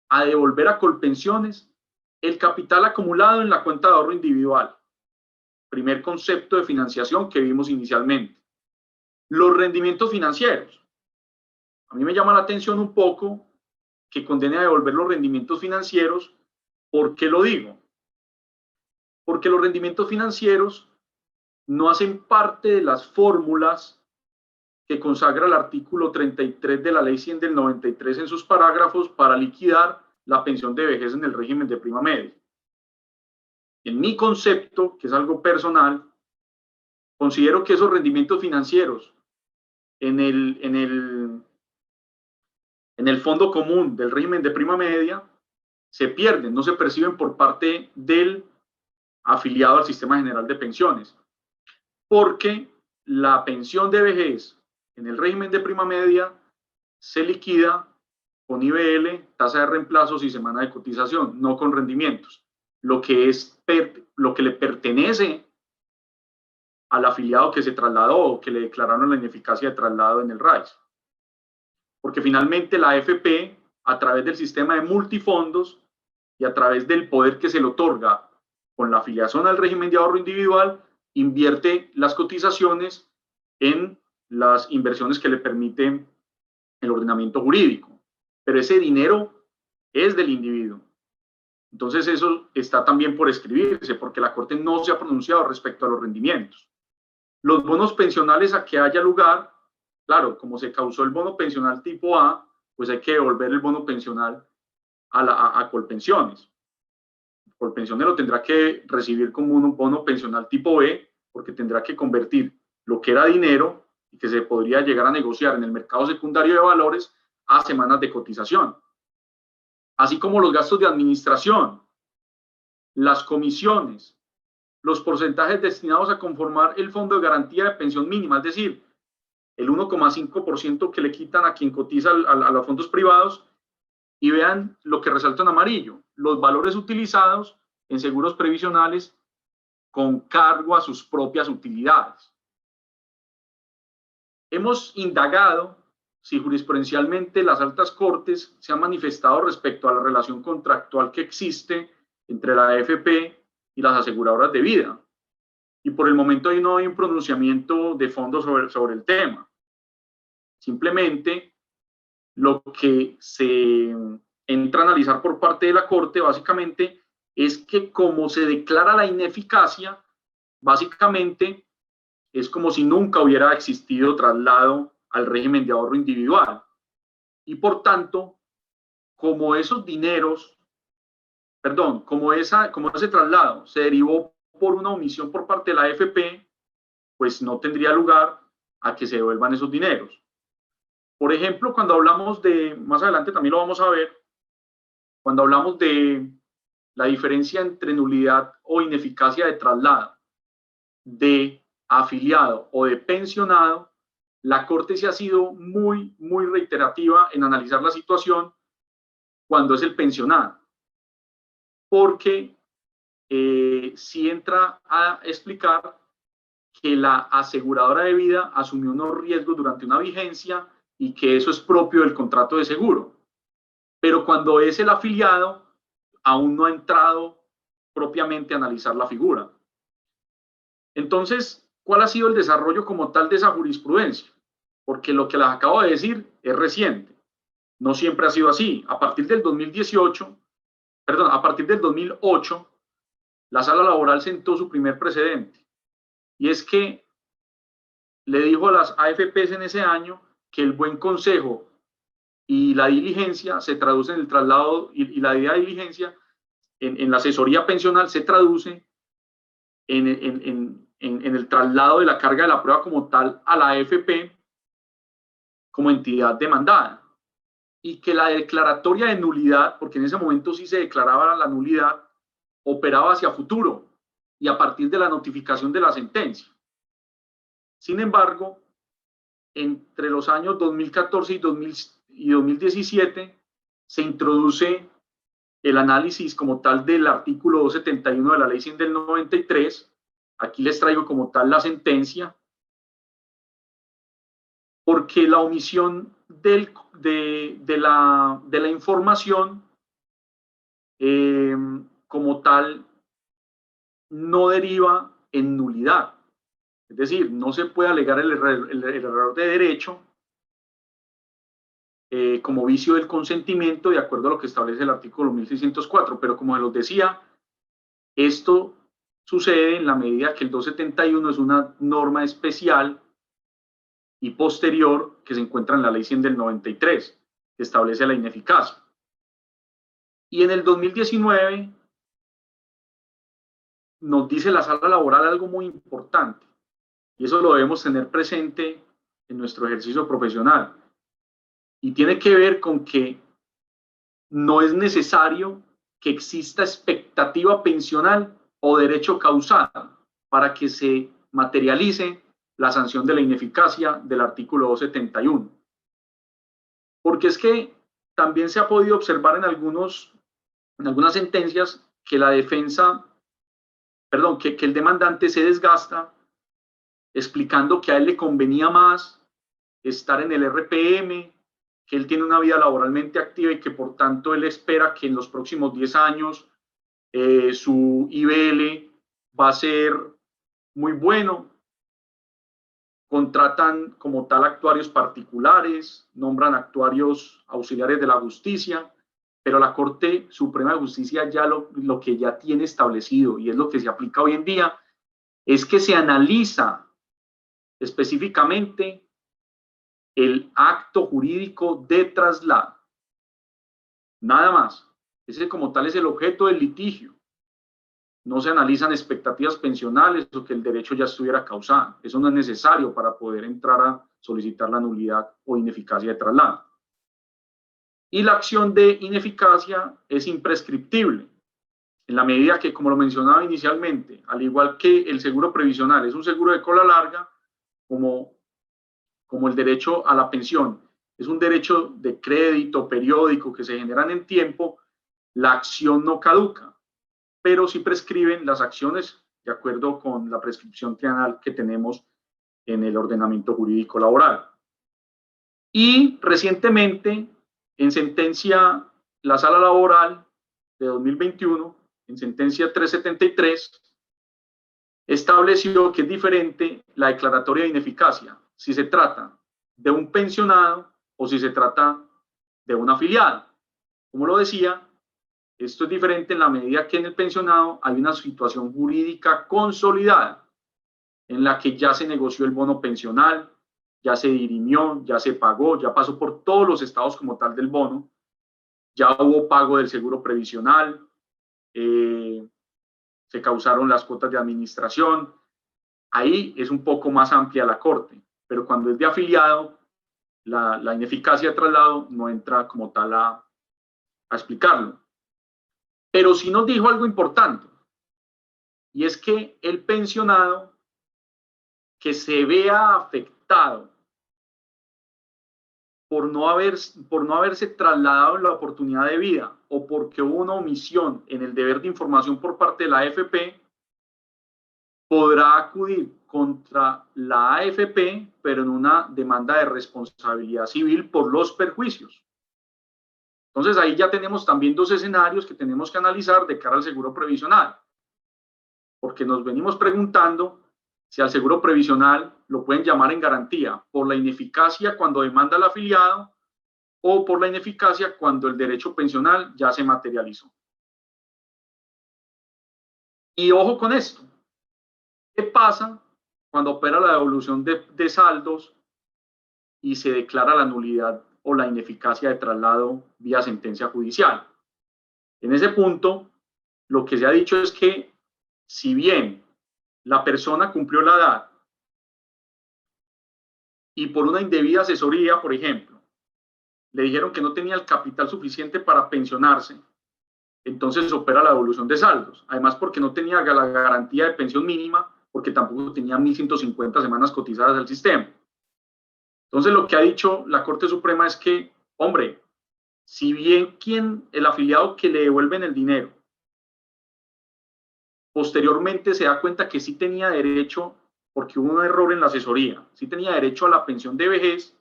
a devolver a Colpensiones el capital acumulado en la cuenta de ahorro individual. Primer concepto de financiación que vimos inicialmente. Los rendimientos financieros. A mí me llama la atención un poco que condene a devolver los rendimientos financieros. ¿Por qué lo digo? porque los rendimientos financieros no hacen parte de las fórmulas que consagra el artículo 33 de la Ley 100 del 93 en sus parágrafos para liquidar la pensión de vejez en el régimen de prima media. En mi concepto, que es algo personal, considero que esos rendimientos financieros en el fondo común del régimen de prima media se pierden, no se perciben por parte del afiliado al Sistema General de Pensiones, porque la pensión de vejez en el régimen de prima media se liquida con IBL, tasa de reemplazos y semana de cotización, no con rendimientos, lo que le pertenece al afiliado que se trasladó o que le declararon la ineficacia de traslado en el RAIS. Porque finalmente la AFP, a través del sistema de multifondos y a través del poder que se le otorga con la afiliación al régimen de ahorro individual, invierte las cotizaciones en las inversiones que le permiten el ordenamiento jurídico. Pero ese dinero es del individuo. Entonces eso está también por escribirse, porque la Corte no se ha pronunciado respecto a los rendimientos. Los bonos pensionales a que haya lugar, claro, como se causó el bono pensional tipo A, pues hay que devolver el bono pensional a Colpensiones. Colpensiones lo tendrá que recibir como un bono pensional tipo B, porque tendrá que convertir lo que era dinero y que se podría llegar a negociar en el mercado secundario de valores a semanas de cotización. Así como los gastos de administración, las comisiones, los porcentajes destinados a conformar el fondo de garantía de pensión mínima, es decir, el 1,5% que le quitan a quien cotiza a los fondos privados, y vean lo que resalta en amarillo, los valores utilizados en seguros previsionales con cargo a sus propias utilidades. Hemos indagado si jurisprudencialmente las altas cortes se han manifestado respecto a la relación contractual que existe entre la AFP y las aseguradoras de vida. Y por el momento ahí no hay un pronunciamiento de fondo sobre el tema. Simplemente lo que se entra a analizar por parte de la Corte básicamente es que como se declara la ineficacia, básicamente es como si nunca hubiera existido traslado al régimen de ahorro individual. Y por tanto, como esos dineros, como ese traslado se derivó por una omisión por parte de la AFP, pues no tendría lugar a que se devuelvan esos dineros. Por ejemplo, cuando hablamos de, más adelante también lo vamos a ver, cuando hablamos de la diferencia entre nulidad o ineficacia de traslado de afiliado o de pensionado, la Corte sí ha sido muy reiterativa en analizar la situación cuando es el pensionado, porque sí entra a explicar que la aseguradora de vida asumió unos riesgos durante una vigencia y que eso es propio del contrato de seguro. Pero cuando es el afiliado, aún no ha entrado propiamente a analizar la figura. Entonces, ¿cuál ha sido el desarrollo como tal de esa jurisprudencia? Porque lo que les acabo de decir es reciente. No siempre ha sido así. A partir del 2008, la Sala Laboral sentó su primer precedente. Y es que le dijo a las AFPs en ese año que el buen consejo y la diligencia se traduce en el traslado y la idea de diligencia en la asesoría pensional se traduce en el traslado de la carga de la prueba como tal a la AFP como entidad demandada, y que la declaratoria de nulidad, porque en ese momento sí se declaraba la nulidad, operaba hacia futuro y a partir de la notificación de la sentencia. Sin embargo, entre los años 2014 y 2017 se introduce el análisis como tal del artículo 271 de la Ley 100 del 93. Aquí les traigo como tal la sentencia, porque la omisión de la información como tal no deriva en nulidad. Es decir, no se puede alegar el error de derecho como vicio del consentimiento de acuerdo a lo que establece el artículo 1604, pero como les decía, esto sucede en la medida que el 271 es una norma especial y posterior que se encuentra en la Ley 100 del 93, que establece la ineficacia. Y en el 2019 nos dice la sala laboral algo muy importante, y eso lo debemos tener presente en nuestro ejercicio profesional. Y tiene que ver con que no es necesario que exista expectativa pensional o derecho causal para que se materialice la sanción de la ineficacia del artículo 271. Porque es que también se ha podido observar en algunas sentencias que la defensa, perdón, que el demandante se desgasta explicando que a él le convenía más estar en el RPM, que él tiene una vida laboralmente activa y que por tanto él espera que en los próximos 10 años su IBL va a ser muy bueno. Contratan como tal actuarios particulares, nombran actuarios auxiliares de la justicia, pero la Corte Suprema de Justicia ya lo que ya tiene establecido, y es lo que se aplica hoy en día, es que se analiza específicamente el acto jurídico de traslado. Nada más. Ese como tal es el objeto del litigio. No se analizan expectativas pensionales o que el derecho ya estuviera causado. Eso no es necesario para poder entrar a solicitar la nulidad o ineficacia de traslado. Y la acción de ineficacia es imprescriptible, en la medida que, como lo mencionaba inicialmente, al igual que el seguro previsional es un seguro de cola larga, como el derecho a la pensión es un derecho de crédito periódico que se generan en tiempo, la acción no caduca, pero sí prescriben las acciones de acuerdo con la prescripción trienal que tenemos en el ordenamiento jurídico laboral. Y recientemente, en sentencia, la Sala Laboral de 2021, en sentencia 373, estableció que es diferente la declaratoria de ineficacia si se trata de un pensionado o si se trata de un afiliado. Como lo decía, esto es diferente en la medida que en el pensionado hay una situación jurídica consolidada en la que ya se negoció el bono pensional, ya se dirimió, ya se pagó, ya pasó por todos los estados como tal del bono, ya hubo pago del seguro previsional, se causaron las cuotas de administración. Ahí es un poco más amplia la Corte, pero cuando es de afiliado, la ineficacia de traslado no entra como tal a explicarlo. Pero sí nos dijo algo importante, y es que el pensionado que se vea afectado por no haberse trasladado en la oportunidad de vida o porque hubo una omisión en el deber de información por parte de la AFP, podrá acudir contra la AFP, pero en una demanda de responsabilidad civil por los perjuicios. Entonces ahí ya tenemos también dos escenarios que tenemos que analizar de cara al seguro previsional, porque nos venimos preguntando si al seguro previsional lo pueden llamar en garantía por la ineficacia cuando demanda el afiliado o por la ineficacia cuando el derecho pensional ya se materializó. Y ojo con esto, ¿qué pasa cuando opera la devolución de saldos y se declara la nulidad o la ineficacia de traslado vía sentencia judicial? En ese punto, lo que se ha dicho es que si bien la persona cumplió la edad y por una indebida asesoría, por ejemplo, le dijeron que no tenía el capital suficiente para pensionarse, entonces opera la devolución de saldos. Además, porque no tenía la garantía de pensión mínima, porque tampoco tenía 1.150 semanas cotizadas al sistema. Entonces, lo que ha dicho la Corte Suprema es que, hombre, si bien el afiliado que le devuelven el dinero posteriormente se da cuenta que sí tenía derecho, porque hubo un error en la asesoría, sí tenía derecho a la pensión de vejez,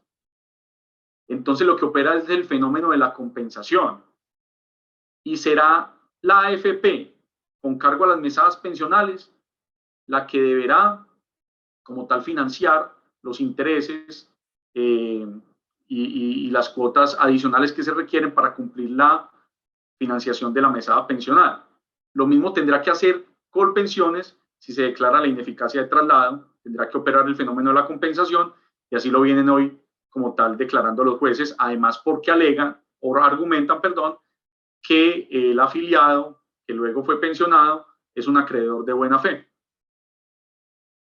entonces lo que opera es el fenómeno de la compensación. Y será la AFP, con cargo a las mesadas pensionales, la que deberá, como tal, financiar los intereses y las cuotas adicionales que se requieren para cumplir la financiación de la mesada pensional. Lo mismo tendrá que hacer Colpensiones, si se declara la ineficacia de traslado, tendrá que operar el fenómeno de la compensación, y así lo vienen hoy como tal declarando los jueces, además porque alegan o argumentan, perdón, que el afiliado que luego fue pensionado es un acreedor de buena fe.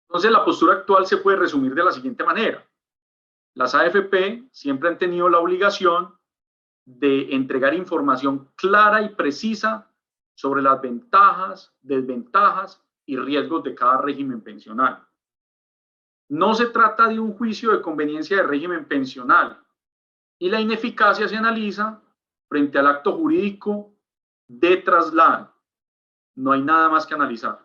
Entonces, la postura actual se puede resumir de la siguiente manera. Las AFP siempre han tenido la obligación de entregar información clara y precisa sobre las ventajas, desventajas y riesgos de cada régimen pensional. No se trata de un juicio de conveniencia de régimen pensional, y la ineficacia se analiza frente al acto jurídico de traslado. No hay nada más que analizar.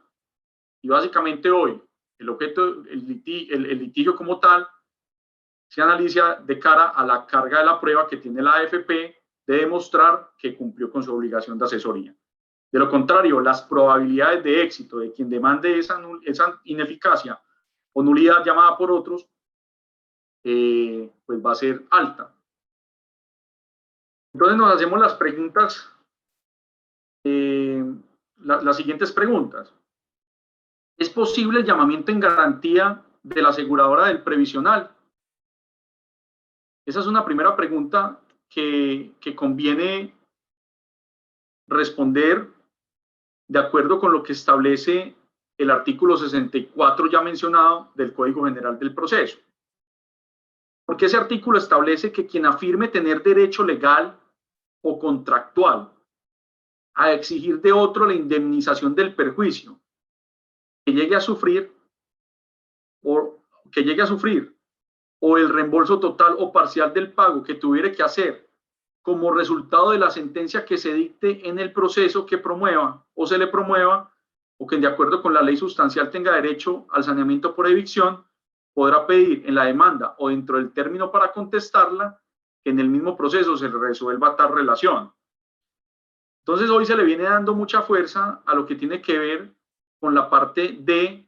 Y básicamente hoy, el objeto, el litigio como tal, se analiza de cara a la carga de la prueba que tiene la AFP de demostrar que cumplió con su obligación de asesoría. De lo contrario, las probabilidades de éxito de quien demande esa ineficacia o nulidad llamada por otros, pues va a ser alta. Entonces nos hacemos las preguntas, las siguientes preguntas. ¿Es posible el llamamiento en garantía de la aseguradora del previsional? Esa es una primera pregunta que conviene responder de acuerdo con lo que establece el artículo 64 ya mencionado del Código General del Proceso. Porque ese artículo establece que quien afirme tener derecho legal o contractual a exigir de otro la indemnización del perjuicio que llegue a sufrir o el reembolso total o parcial del pago que tuviere que hacer como resultado de la sentencia que se dicte en el proceso que promueva o se le promueva, o que de acuerdo con la ley sustancial tenga derecho al saneamiento por evicción, podrá pedir en la demanda o dentro del término para contestarla que en el mismo proceso se resuelva tal relación. Entonces hoy se le viene dando mucha fuerza a lo que tiene que ver con la parte de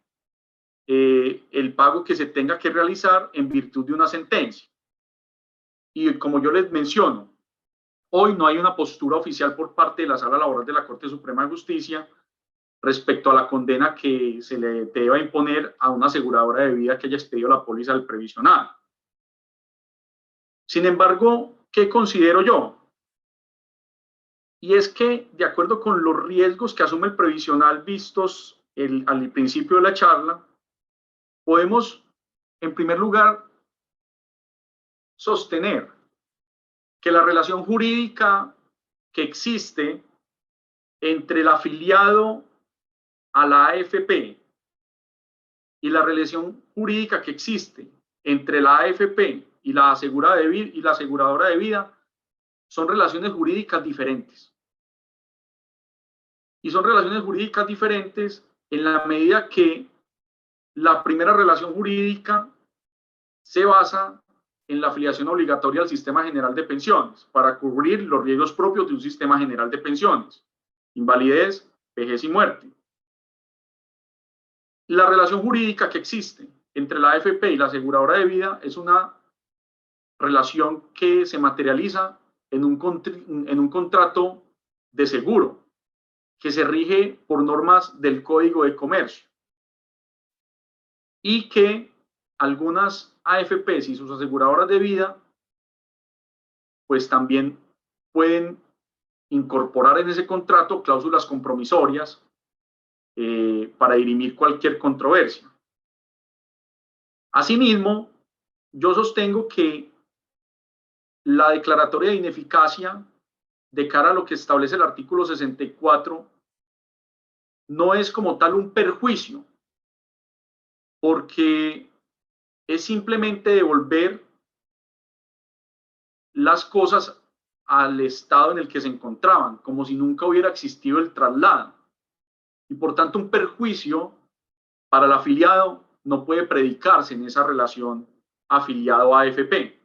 el pago que se tenga que realizar en virtud de una sentencia. Y como yo les menciono, hoy no hay una postura oficial por parte de la Sala Laboral de la Corte Suprema de Justicia respecto a la condena que se le deba imponer a una aseguradora de vida que haya expedido la póliza del previsional. Sin embargo, ¿qué considero yo? Y es que, de acuerdo con los riesgos que asume el previsional vistos al principio de la charla, podemos, en primer lugar, sostener que la relación jurídica que existe entre el afiliado a la AFP y la relación jurídica que existe entre la AFP y la aseguradora de vida son relaciones jurídicas diferentes. Y son relaciones jurídicas diferentes en la medida que la primera relación jurídica se basa en la afiliación obligatoria al Sistema General de Pensiones para cubrir los riesgos propios de un sistema general de pensiones, invalidez, vejez y muerte. La relación jurídica que existe entre la AFP y la aseguradora de vida es una relación que se materializa en un contrato de seguro que se rige por normas del Código de Comercio y que algunas AFPs y sus aseguradoras de vida pues también pueden incorporar en ese contrato cláusulas compromisorias para dirimir cualquier controversia. Asimismo, yo sostengo que la declaratoria de ineficacia de cara a lo que establece el artículo 64 no es como tal un perjuicio, porque es simplemente devolver las cosas al estado en el que se encontraban, como si nunca hubiera existido el traslado. Y por tanto, un perjuicio para el afiliado no puede predicarse en esa relación afiliado-AFP.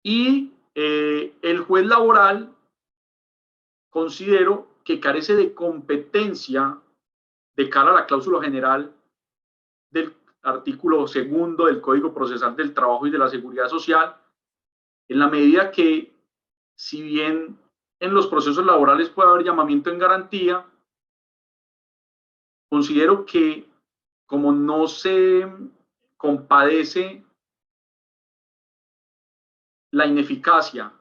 Y el juez laboral considero que carece de competencia de cara a la cláusula general del artículo 2 del Código Procesal del Trabajo y de la Seguridad Social, en la medida que, si bien en los procesos laborales puede haber llamamiento en garantía, considero que como no se compadece la ineficacia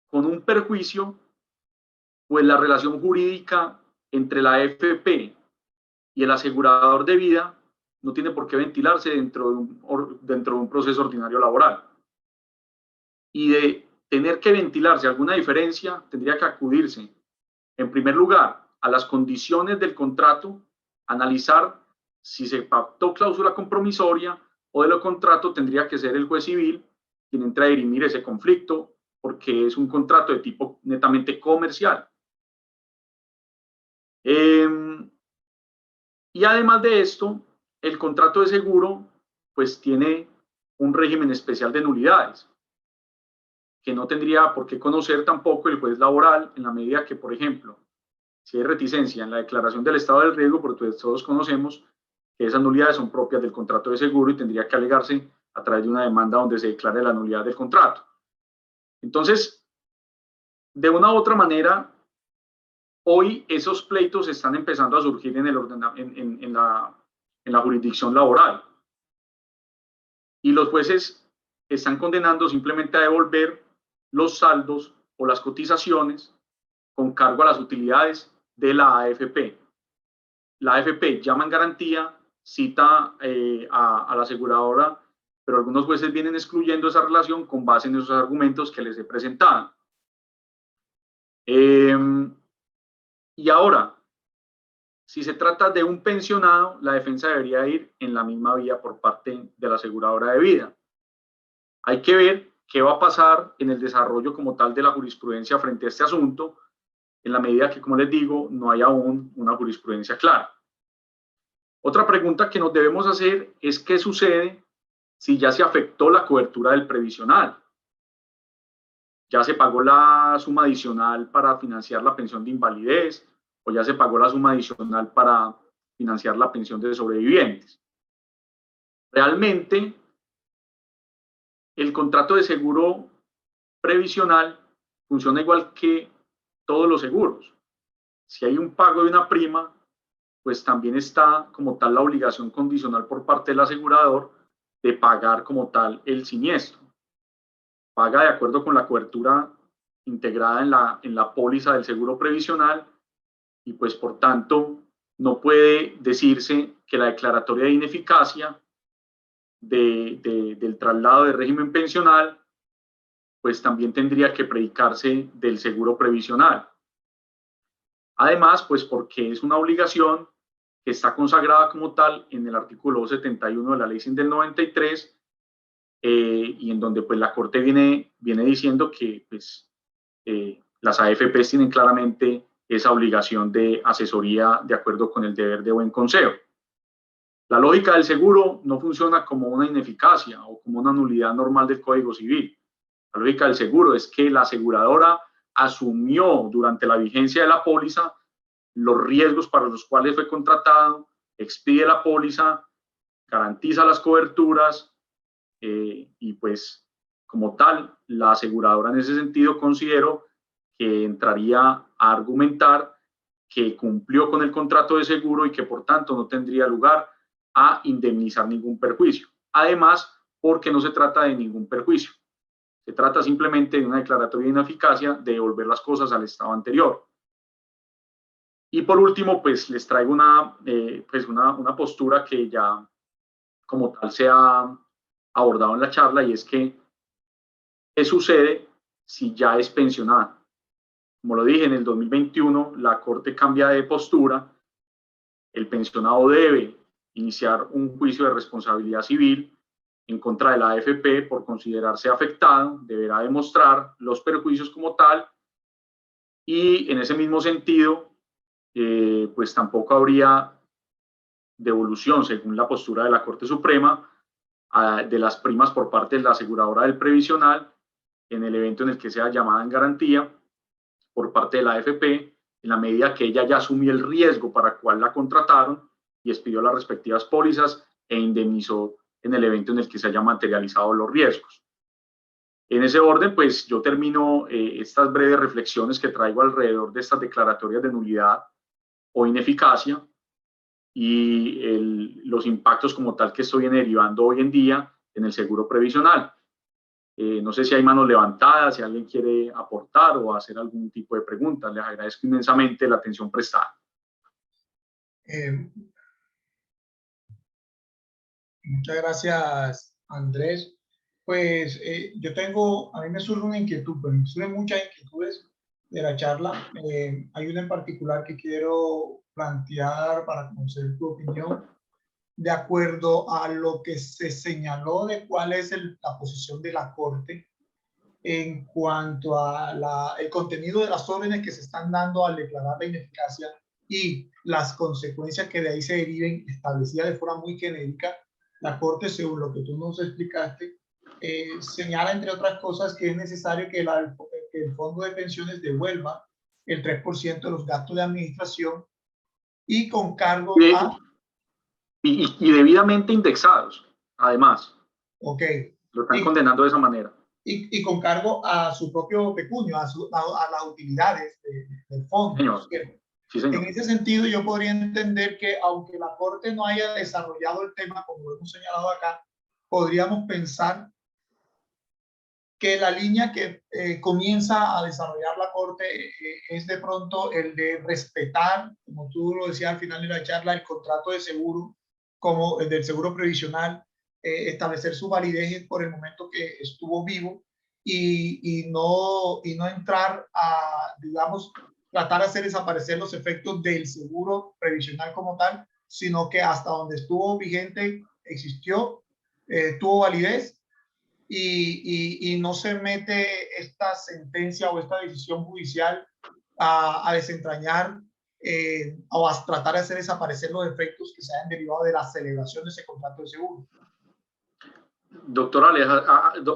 con un perjuicio, pues la relación jurídica entre la AFP y el asegurador de vida no tiene por qué ventilarse dentro de un proceso ordinario laboral. Y de tener que ventilarse alguna diferencia, tendría que acudirse, en primer lugar, a las condiciones del contrato, analizar si se pactó cláusula compromisoria o de lo contrario tendría que ser el juez civil quien entre a dirimir ese conflicto, porque es un contrato de tipo netamente comercial. Y además de esto, el contrato de seguro pues tiene un régimen especial de nulidades, que no tendría por qué conocer tampoco el juez laboral en la medida que, por ejemplo, si hay reticencia en la declaración del estado del riesgo, porque todos conocemos que esas nulidades son propias del contrato de seguro y tendría que alegarse a través de una demanda donde se declare la nulidad del contrato. Entonces, de una u otra manera, hoy esos pleitos están empezando a surgir en la jurisdicción laboral. Y los jueces están condenando simplemente a devolver los saldos o las cotizaciones con cargo a las utilidades de la AFP. La AFP llama en garantía, cita a la aseguradora, pero algunos jueces vienen excluyendo esa relación con base en esos argumentos que les he presentado. Y ahora, si se trata de un pensionado, la defensa debería ir en la misma vía por parte de la aseguradora de vida. Hay que ver qué va a pasar en el desarrollo como tal de la jurisprudencia frente a este asunto, en la medida que, como les digo, no hay aún una jurisprudencia clara. Otra pregunta que nos debemos hacer es qué sucede si ya se afectó la cobertura del previsional. Ya se pagó la suma adicional para financiar la pensión de invalidez o ya se pagó la suma adicional para financiar la pensión de sobrevivientes. Realmente, el contrato de seguro previsional funciona igual que todos los seguros. Si hay un pago de una prima, pues también está como tal la obligación condicional por parte del asegurador de pagar como tal el siniestro. Paga de acuerdo con la cobertura integrada en la póliza del seguro previsional y pues por tanto no puede decirse que la declaratoria de ineficacia del traslado de régimen pensional pues también tendría que predicarse del seguro previsional. Además, pues porque es una obligación que está consagrada como tal en el artículo 271 de la Ley 100 del 93, y en donde pues la Corte viene diciendo que pues, las AFPs tienen claramente esa obligación de asesoría de acuerdo con el deber de buen consejo. La lógica del seguro no funciona como una ineficacia o como una nulidad normal del Código Civil. La lógica del seguro es que la aseguradora asumió durante la vigencia de la póliza los riesgos para los cuales fue contratado, expide la póliza, garantiza las coberturas y pues como tal, la aseguradora en ese sentido considero que entraría a argumentar que cumplió con el contrato de seguro y que por tanto no tendría lugar a indemnizar ningún perjuicio. Además, porque no se trata de ningún perjuicio. Se trata simplemente de una declaratoria de ineficacia de devolver las cosas al estado anterior. Y por último, pues les traigo una postura que ya como tal se ha abordado en la charla y es que ¿qué sucede si ya es pensionada? Como lo dije, en el 2021 la Corte cambia de postura, el pensionado debe iniciar un juicio de responsabilidad civil en contra de la AFP por considerarse afectado, deberá demostrar los perjuicios como tal y en ese mismo sentido, pues tampoco habría devolución, según la postura de la Corte Suprema, de las primas por parte de la aseguradora del previsional en el evento en el que sea llamada en garantía por parte de la AFP, en la medida que ella ya asumió el riesgo para el cual la contrataron y expidió las respectivas pólizas e indemnizó en el evento en el que se hayan materializado los riesgos. En ese orden, pues yo termino estas breves reflexiones que traigo alrededor de estas declaratorias de nulidad o ineficacia y los impactos como tal que esto viene derivando hoy en día en el seguro previsional. No sé si hay manos levantadas, si alguien quiere aportar o hacer algún tipo de preguntas. Les agradezco inmensamente la atención prestada. Muchas gracias, Andrés. Pues a mí me surge una inquietud, pero me surgen muchas inquietudes de la charla. Hay una en particular que quiero plantear para conocer tu opinión. De acuerdo a lo que se señaló de cuál es la posición de la Corte en cuanto a el contenido de las órdenes que se están dando al declarar la ineficacia y las consecuencias que de ahí se deriven, establecidas de forma muy genérica, la Corte, según lo que tú nos explicaste, señala, entre otras cosas, que es necesario que el Fondo de Pensiones devuelva el 3% de los gastos de administración y con cargo a... Y debidamente indexados, además. Ok. Lo están condenando de esa manera. Y con cargo a su propio pecunio, a las utilidades del fondo. Señor. Sí, señor. En ese sentido, yo podría entender que aunque la Corte no haya desarrollado el tema, como lo hemos señalado acá, podríamos pensar que la línea que comienza a desarrollar la Corte es de pronto el de respetar, como tú lo decías al final de la charla, el contrato de seguro, como el del seguro previsional, establecer su validez por el momento que estuvo vivo y no entrar a, digamos, tratar de hacer desaparecer los efectos del seguro previsional como tal, sino que hasta donde estuvo vigente existió, tuvo validez y no se mete esta sentencia o esta decisión judicial a desentrañar o a tratar de hacer desaparecer los efectos que se hayan derivado de la celebración de ese contrato de seguro. Doctor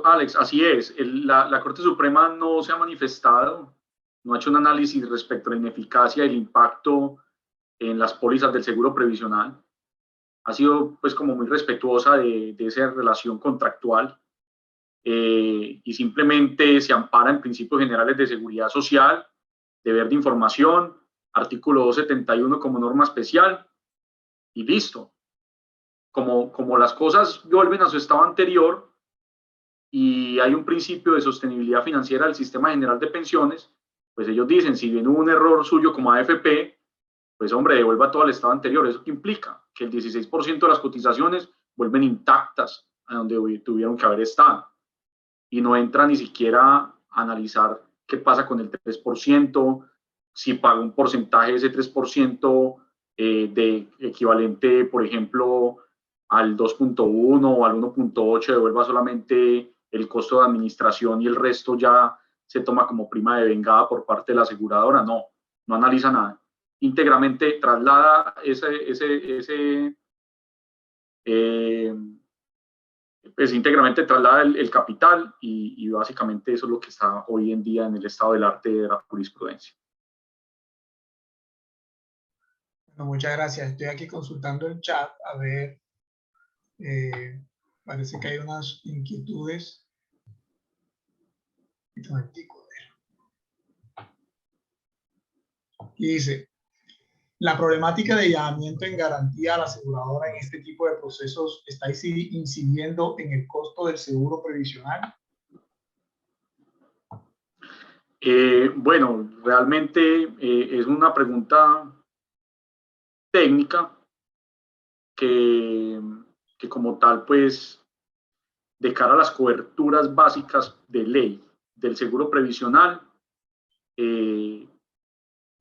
Alex, así es. La Corte Suprema no se ha manifestado, no ha hecho un análisis respecto a la ineficacia y el impacto en las pólizas del seguro previsional. Ha sido pues como muy respetuosa de esa relación contractual y simplemente se ampara en principios generales de seguridad social, deber de información, artículo 271 como norma especial y listo. Como las cosas vuelven a su estado anterior y hay un principio de sostenibilidad financiera del sistema general de pensiones, pues ellos dicen, si bien hubo un error suyo como AFP, pues hombre, devuelva todo al estado anterior. ¿Eso qué implica? Que el 16% de las cotizaciones vuelven intactas a donde tuvieron que haber estado y no entra ni siquiera a analizar qué pasa con el 3%, si paga un porcentaje de ese 3% de equivalente, por ejemplo, al 2.1 o al 1.8, devuelva solamente el costo de administración y el resto ya se toma como prima de vengada por parte de la aseguradora. No analiza nada. Íntegramente traslada pues íntegramente traslada el capital y básicamente eso es lo que está hoy en día en el estado del arte de la jurisprudencia. Bueno, muchas gracias. Estoy aquí consultando el chat a ver, parece que hay unas inquietudes. Y dice, la problemática de llamamiento en garantía a la aseguradora en este tipo de procesos está incidiendo en el costo del seguro previsional. Bueno, realmente es una pregunta técnica que como tal, pues, de cara a las coberturas básicas de ley del seguro previsional,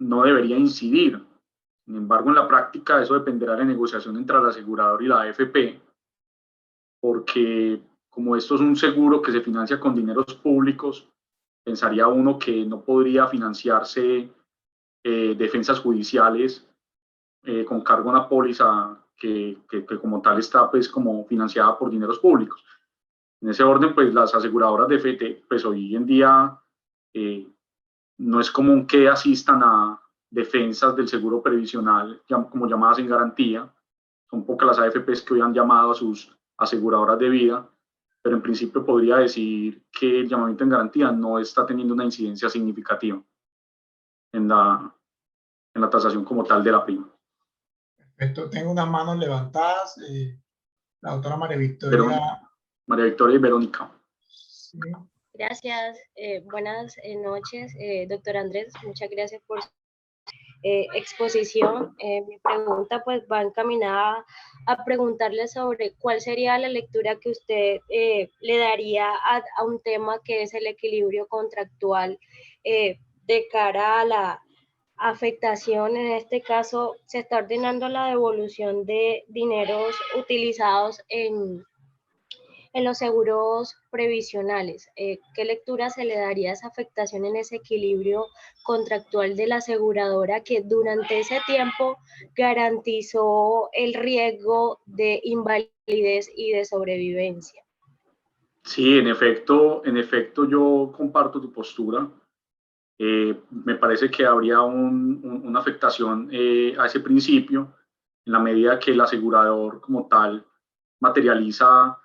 no debería incidir. Sin embargo, en la práctica eso dependerá de la negociación entre el asegurador y la AFP, porque como esto es un seguro que se financia con dineros públicos, pensaría uno que no podría financiarse defensas judiciales con cargo a una póliza que como tal está pues como financiada por dineros públicos. En ese orden, pues las aseguradoras de FT, pues hoy en día no es común que asistan a defensas del seguro previsional como llamadas en garantía. Son pocas las AFPs que hoy han llamado a sus aseguradoras de vida, pero en principio podría decir que el llamamiento en garantía no está teniendo una incidencia significativa en la tasación como tal de la prima. Perfecto. Tengo unas manos levantadas. La doctora María Victoria. María Victoria y Verónica. Sí. Gracias, buenas noches, doctor Andrés, muchas gracias por su exposición. Mi pregunta pues va encaminada a preguntarle sobre cuál sería la lectura que usted le daría a un tema que es el equilibrio contractual de cara a la afectación. En este caso se está ordenando la devolución de dineros utilizados en los seguros previsionales. ¿Qué lectura se le daría a esa afectación en ese equilibrio contractual de la aseguradora que durante ese tiempo garantizó el riesgo de invalidez y de sobrevivencia? Sí, en efecto yo comparto tu postura. Me parece que habría una afectación a ese principio en la medida que el asegurador como tal materializa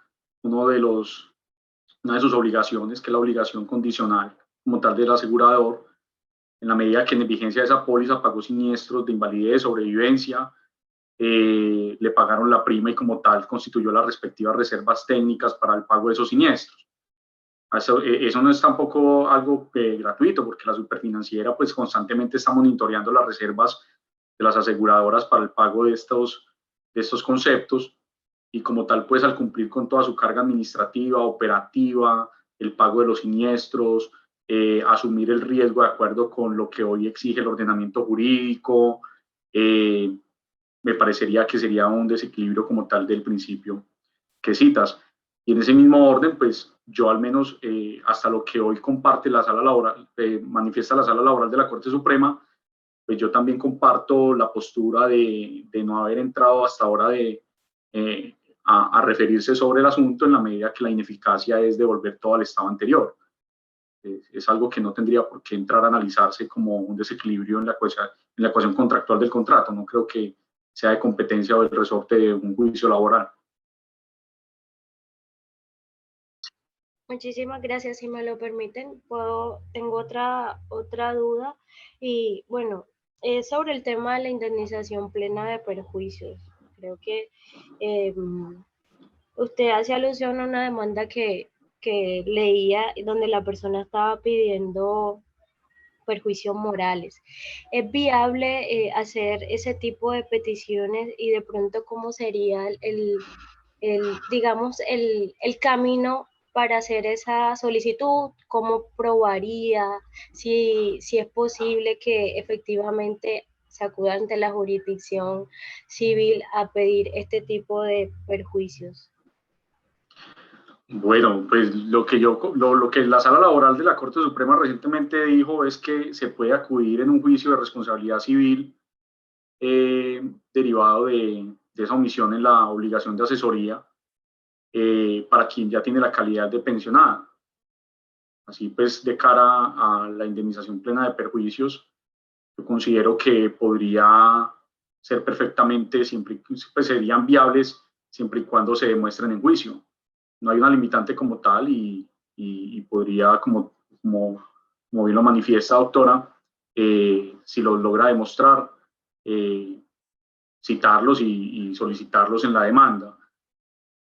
una de sus obligaciones, que es la obligación condicional como tal del asegurador, en la medida que en vigencia de esa póliza pagó siniestros de invalidez, sobrevivencia, le pagaron la prima y como tal constituyó las respectivas reservas técnicas para el pago de esos siniestros. Eso no es tampoco algo gratuito, porque la superfinanciera pues constantemente está monitoreando las reservas de las aseguradoras para el pago de estos conceptos, y como tal pues al cumplir con toda su carga administrativa, operativa, el pago de los siniestros, asumir el riesgo de acuerdo con lo que hoy exige el ordenamiento jurídico, me parecería que sería un desequilibrio como tal del principio que citas. Y en ese mismo orden, pues yo al menos hasta lo que hoy comparte la sala laboral, manifiesta la sala laboral de la Corte Suprema, pues yo también comparto la postura de no haber entrado hasta ahora a referirse sobre el asunto, en la medida que la ineficacia es devolver todo al estado anterior. Es algo que no tendría por qué entrar a analizarse como un desequilibrio en la ecuación contractual del contrato. No creo que sea de competencia o del resorte de un juicio laboral. Muchísimas gracias, si me lo permiten. Tengo otra duda, y bueno, es sobre el tema de la indemnización plena de perjuicios. Creo que usted hace alusión a una demanda que leía, donde la persona estaba pidiendo perjuicios morales. ¿Es viable hacer ese tipo de peticiones, y de pronto cómo sería digamos, el camino para hacer esa solicitud? ¿Cómo probaría si es posible que efectivamente se acuda ante la jurisdicción civil a pedir este tipo de perjuicios? Bueno, pues lo que la Sala Laboral de la Corte Suprema recientemente dijo es que se puede acudir en un juicio de responsabilidad civil derivado de esa omisión en la obligación de asesoría para quien ya tiene la calidad de pensionada. Así pues, de cara a la indemnización plena de perjuicios, yo considero que podría ser perfectamente, pues serían viables siempre y cuando se demuestren en juicio. No hay una limitante como tal, y podría, como bien lo manifiesta, doctora, si lo logra demostrar, citarlos y solicitarlos en la demanda.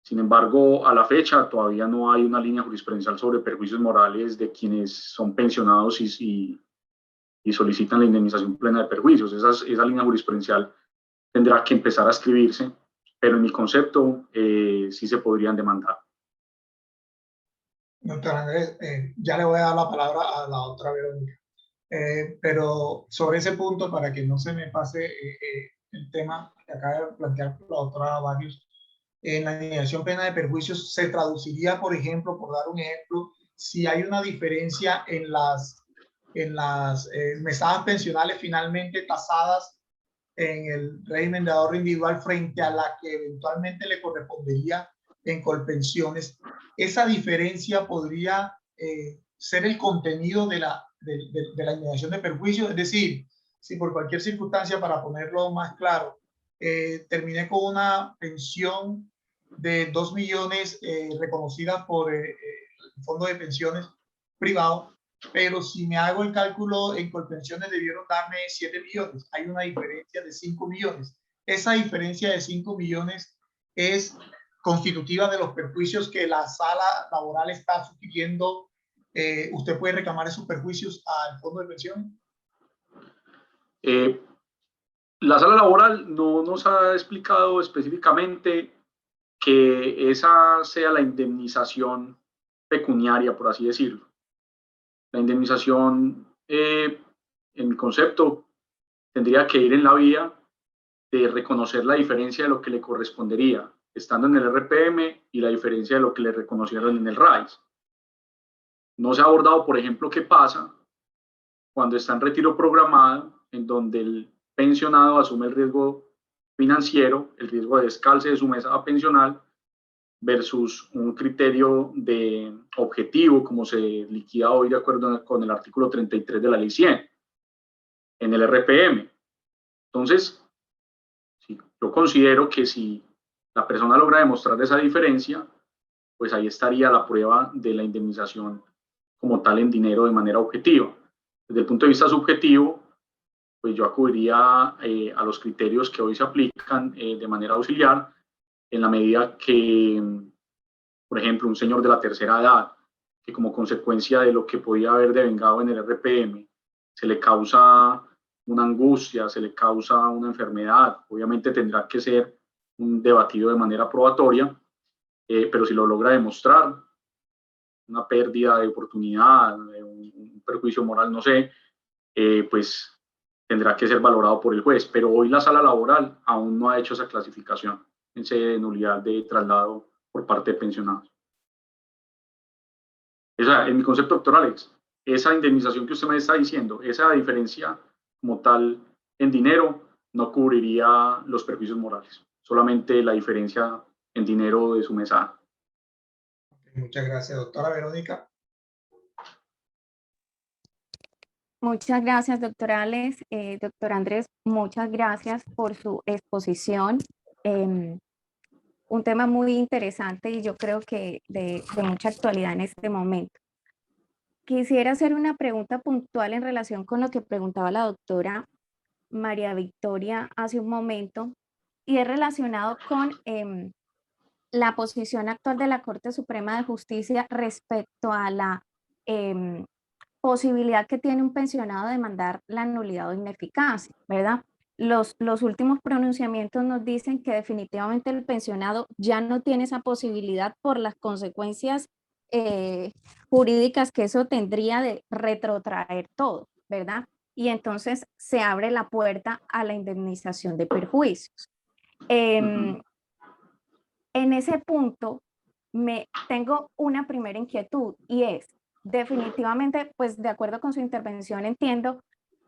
Sin embargo, a la fecha todavía no hay una línea jurisprudencial sobre perjuicios morales de quienes son pensionados y solicitan la indemnización plena de perjuicios. Esa línea jurisprudencial tendrá que empezar a escribirse, pero en mi concepto sí se podrían demandar. Doctor Andrés, ya le voy a dar la palabra a la otra Verónica. Pero sobre ese punto, para que no se me pase el tema que acaba de plantear la doctora Barrios, en la indemnización plena de perjuicios se traduciría, por ejemplo, por dar un ejemplo, si hay una diferencia en las mesadas pensionales finalmente tasadas en el régimen de ahorro individual frente a la que eventualmente le correspondería en Colpensiones, esa diferencia podría ser el contenido de la indemnización de perjuicios. Es decir, si por cualquier circunstancia, para ponerlo más claro, terminé con una pensión de 2 millones reconocida por el Fondo de Pensiones Privado, pero si me hago el cálculo, en Colpensiones debieron darme 7 millones. Hay una diferencia de 5 millones. esa diferencia de 5 millones es constitutiva de los perjuicios que la sala laboral está sugiriendo. ¿Usted puede reclamar esos perjuicios al fondo de pensiones? La sala laboral no nos ha explicado específicamente que esa sea la indemnización pecuniaria, por así decirlo. La indemnización, en mi concepto, tendría que ir en la vía de reconocer la diferencia de lo que le correspondería estando en el RPM y la diferencia de lo que le reconocieron en el RAIS. No se ha abordado, por ejemplo, qué pasa cuando está en retiro programado, en donde el pensionado asume el riesgo financiero, el riesgo de descalce de su mesa pensional, versus un criterio de objetivo, como se liquida hoy de acuerdo con el artículo 33 de la ley 100, en el RPM. Entonces, sí, yo considero que si la persona logra demostrar esa diferencia, pues ahí estaría la prueba de la indemnización como tal en dinero de manera objetiva. Desde el punto de vista subjetivo, pues yo acudiría a los criterios que hoy se aplican de manera auxiliar, en la medida que, por ejemplo, un señor de la tercera edad, que como consecuencia de lo que podía haber devengado en el RPM, se le causa una angustia, se le causa una enfermedad, obviamente tendrá que ser debatido de manera probatoria, pero si lo logra demostrar, una pérdida de oportunidad, un perjuicio moral, no sé, pues tendrá que ser valorado por el juez. Pero hoy la sala laboral aún no ha hecho esa clasificación en sede de nulidad de traslado por parte de pensionados. Esa, en mi concepto doctoral, es esa indemnización que usted me está diciendo, esa diferencia como tal en dinero no cubriría los perjuicios morales, solamente la diferencia en dinero de su mesada. Muchas gracias, doctora Verónica. Muchas gracias, doctor Alex. Doctor Andrés, muchas gracias por su exposición. Un tema muy interesante y yo creo que de mucha actualidad en este momento. Quisiera hacer una pregunta puntual en relación con lo que preguntaba la doctora María Victoria hace un momento, y es relacionado con la posición actual de la Corte Suprema de Justicia respecto a la posibilidad que tiene un pensionado de demandar la nulidad o ineficacia, ¿verdad? Los últimos pronunciamientos nos dicen que definitivamente el pensionado ya no tiene esa posibilidad por las consecuencias jurídicas que eso tendría de retrotraer todo, ¿verdad? Y entonces se abre la puerta a la indemnización de perjuicios. En ese punto tengo una primera inquietud, y es, definitivamente, pues de acuerdo con su intervención, entiendo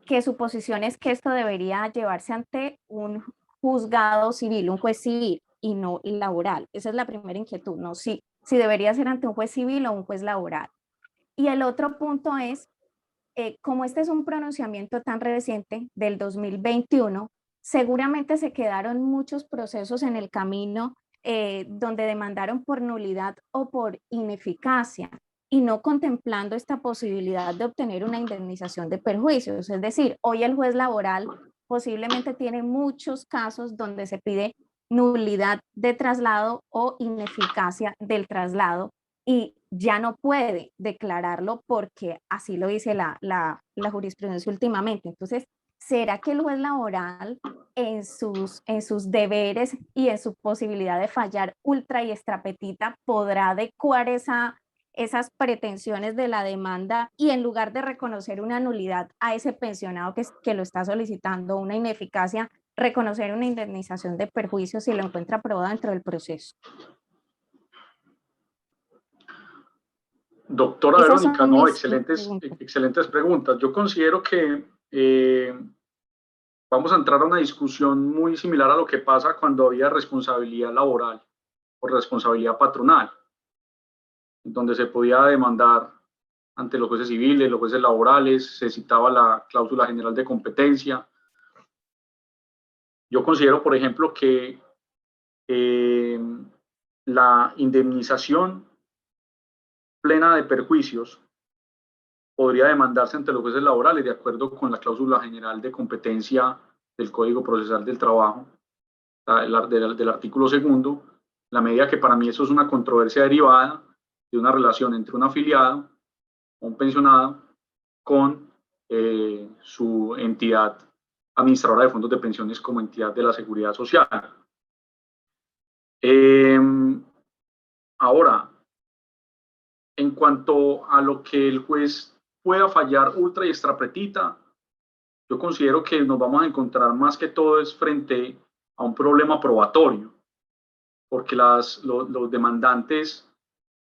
que su posición es que esto debería llevarse ante un juzgado civil, un juez civil y no laboral. Esa es la primera inquietud, ¿no? Si debería ser ante un juez civil o un juez laboral. Y el otro punto es, como este es un pronunciamiento tan reciente del 2021, seguramente se quedaron muchos procesos en el camino donde demandaron por nulidad o por ineficacia y no contemplando esta posibilidad de obtener una indemnización de perjuicios. Es decir, hoy el juez laboral posiblemente tiene muchos casos donde se pide nulidad de traslado o ineficacia del traslado y ya no puede declararlo porque así lo dice la jurisprudencia últimamente. Entonces, ¿será que el juez laboral en sus deberes y en su posibilidad de fallar ultra y extrapetita podrá adecuar esas pretensiones de la demanda y en lugar de reconocer una nulidad a ese pensionado que lo está solicitando, una ineficacia, reconocer una indemnización de perjuicios si lo encuentra aprobado dentro del proceso? Doctora Esas Verónica, son no, mis excelentes preguntas. Yo considero que vamos a entrar a una discusión muy similar a lo que pasa cuando había responsabilidad laboral o responsabilidad patronal, donde se podía demandar ante los jueces civiles, los jueces laborales, se citaba la cláusula general de competencia. Yo considero, por ejemplo, que la indemnización plena de perjuicios podría demandarse ante los jueces laborales de acuerdo con la cláusula general de competencia del Código Procesal del Trabajo, del artículo segundo, la medida que para mí eso es una controversia derivada de una relación entre un afiliado o un pensionado con su entidad administradora de fondos de pensiones como entidad de la seguridad social. Ahora, en cuanto a lo que el juez pueda fallar ultra y extrapretita, yo considero que nos vamos a encontrar más que todo es frente a un problema probatorio, porque los demandantes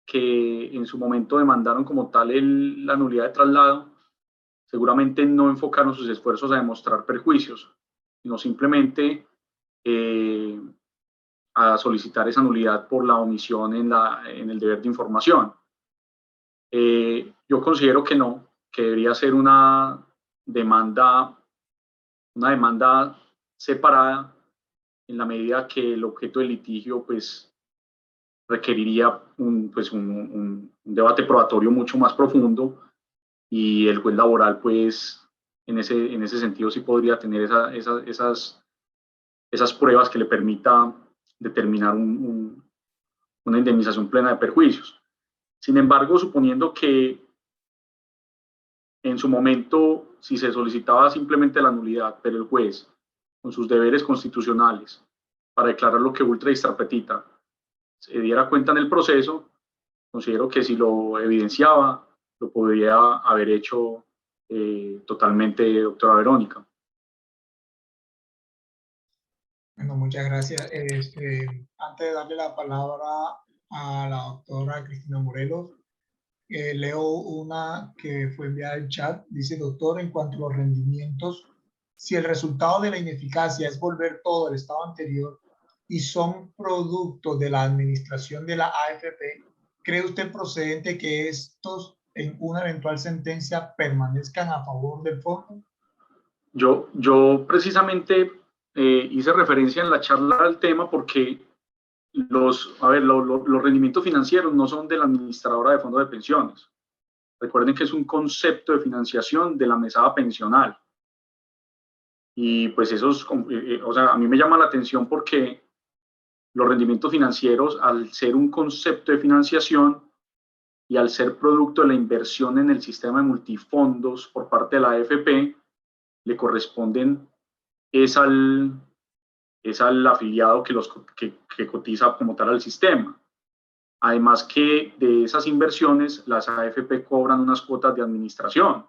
que en su momento demandaron como tal la nulidad de traslado, seguramente no enfocaron sus esfuerzos a demostrar perjuicios, sino simplemente a solicitar esa nulidad por la omisión en el deber de información. Yo considero que no, que debería ser una demanda separada en la medida que el objeto del litigio pues requeriría un debate probatorio mucho más profundo, y el juez laboral pues en ese sentido sí podría tener esas pruebas que le permita determinar una indemnización plena de perjuicios. Sin embargo, suponiendo que en su momento, si se solicitaba simplemente la nulidad, pero el juez, con sus deberes constitucionales, para declarar lo que ultra y extrapetita, se diera cuenta en el proceso, considero que si lo evidenciaba, lo podría haber hecho totalmente, doctora Verónica. Bueno, muchas gracias. Antes de darle la palabra a la doctora Cristina Morelos, leo una que fue enviada al chat. Dice: doctor, en cuanto a los rendimientos, si el resultado de la ineficacia es volver todo al estado anterior y son producto de la administración de la AFP, ¿cree usted procedente que estos en una eventual sentencia permanezcan a favor del fondo? Yo precisamente hice referencia en la charla al tema porque los rendimientos financieros no son de la administradora de fondos de pensiones. Recuerden que es un concepto de financiación de la mesada pensional. Y pues a mí me llama la atención porque los rendimientos financieros, al ser un concepto de financiación y al ser producto de la inversión en el sistema de multifondos por parte de la AFP, le corresponden es al afiliado que cotiza como tal al sistema. Además que de esas inversiones, las AFP cobran unas cuotas de administración.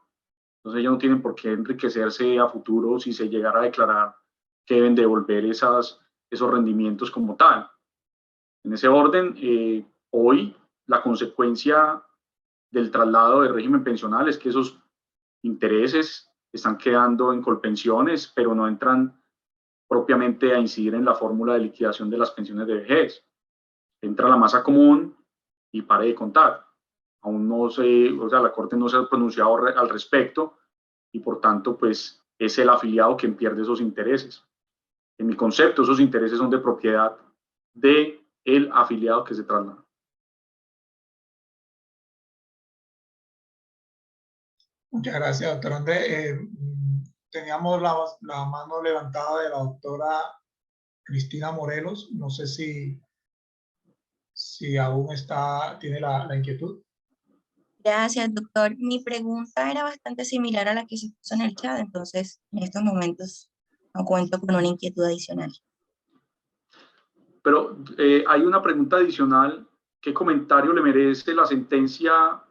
Entonces ellos no tienen por qué enriquecerse a futuro si se llegara a declarar que deben devolver esos rendimientos como tal. En ese orden, hoy la consecuencia del traslado de régimen pensional es que esos intereses están quedando en colpensiones, pero no entran propiamente a incidir en la fórmula de liquidación de las pensiones de vejez. Entra la masa común y pare de contar. Aún no la Corte no se ha pronunciado al respecto y por tanto, pues es el afiliado quien pierde esos intereses. En mi concepto, esos intereses son de propiedad del afiliado que se traslada. Muchas gracias, doctor Andrés. Teníamos la mano levantada de la doctora Cristina Morelos. No sé si aún tiene la inquietud. Gracias, doctor. Mi pregunta era bastante similar a la que se puso en el chat, entonces en estos momentos no cuento con una inquietud adicional. Pero hay una pregunta adicional. ¿Qué comentario le merece la sentencia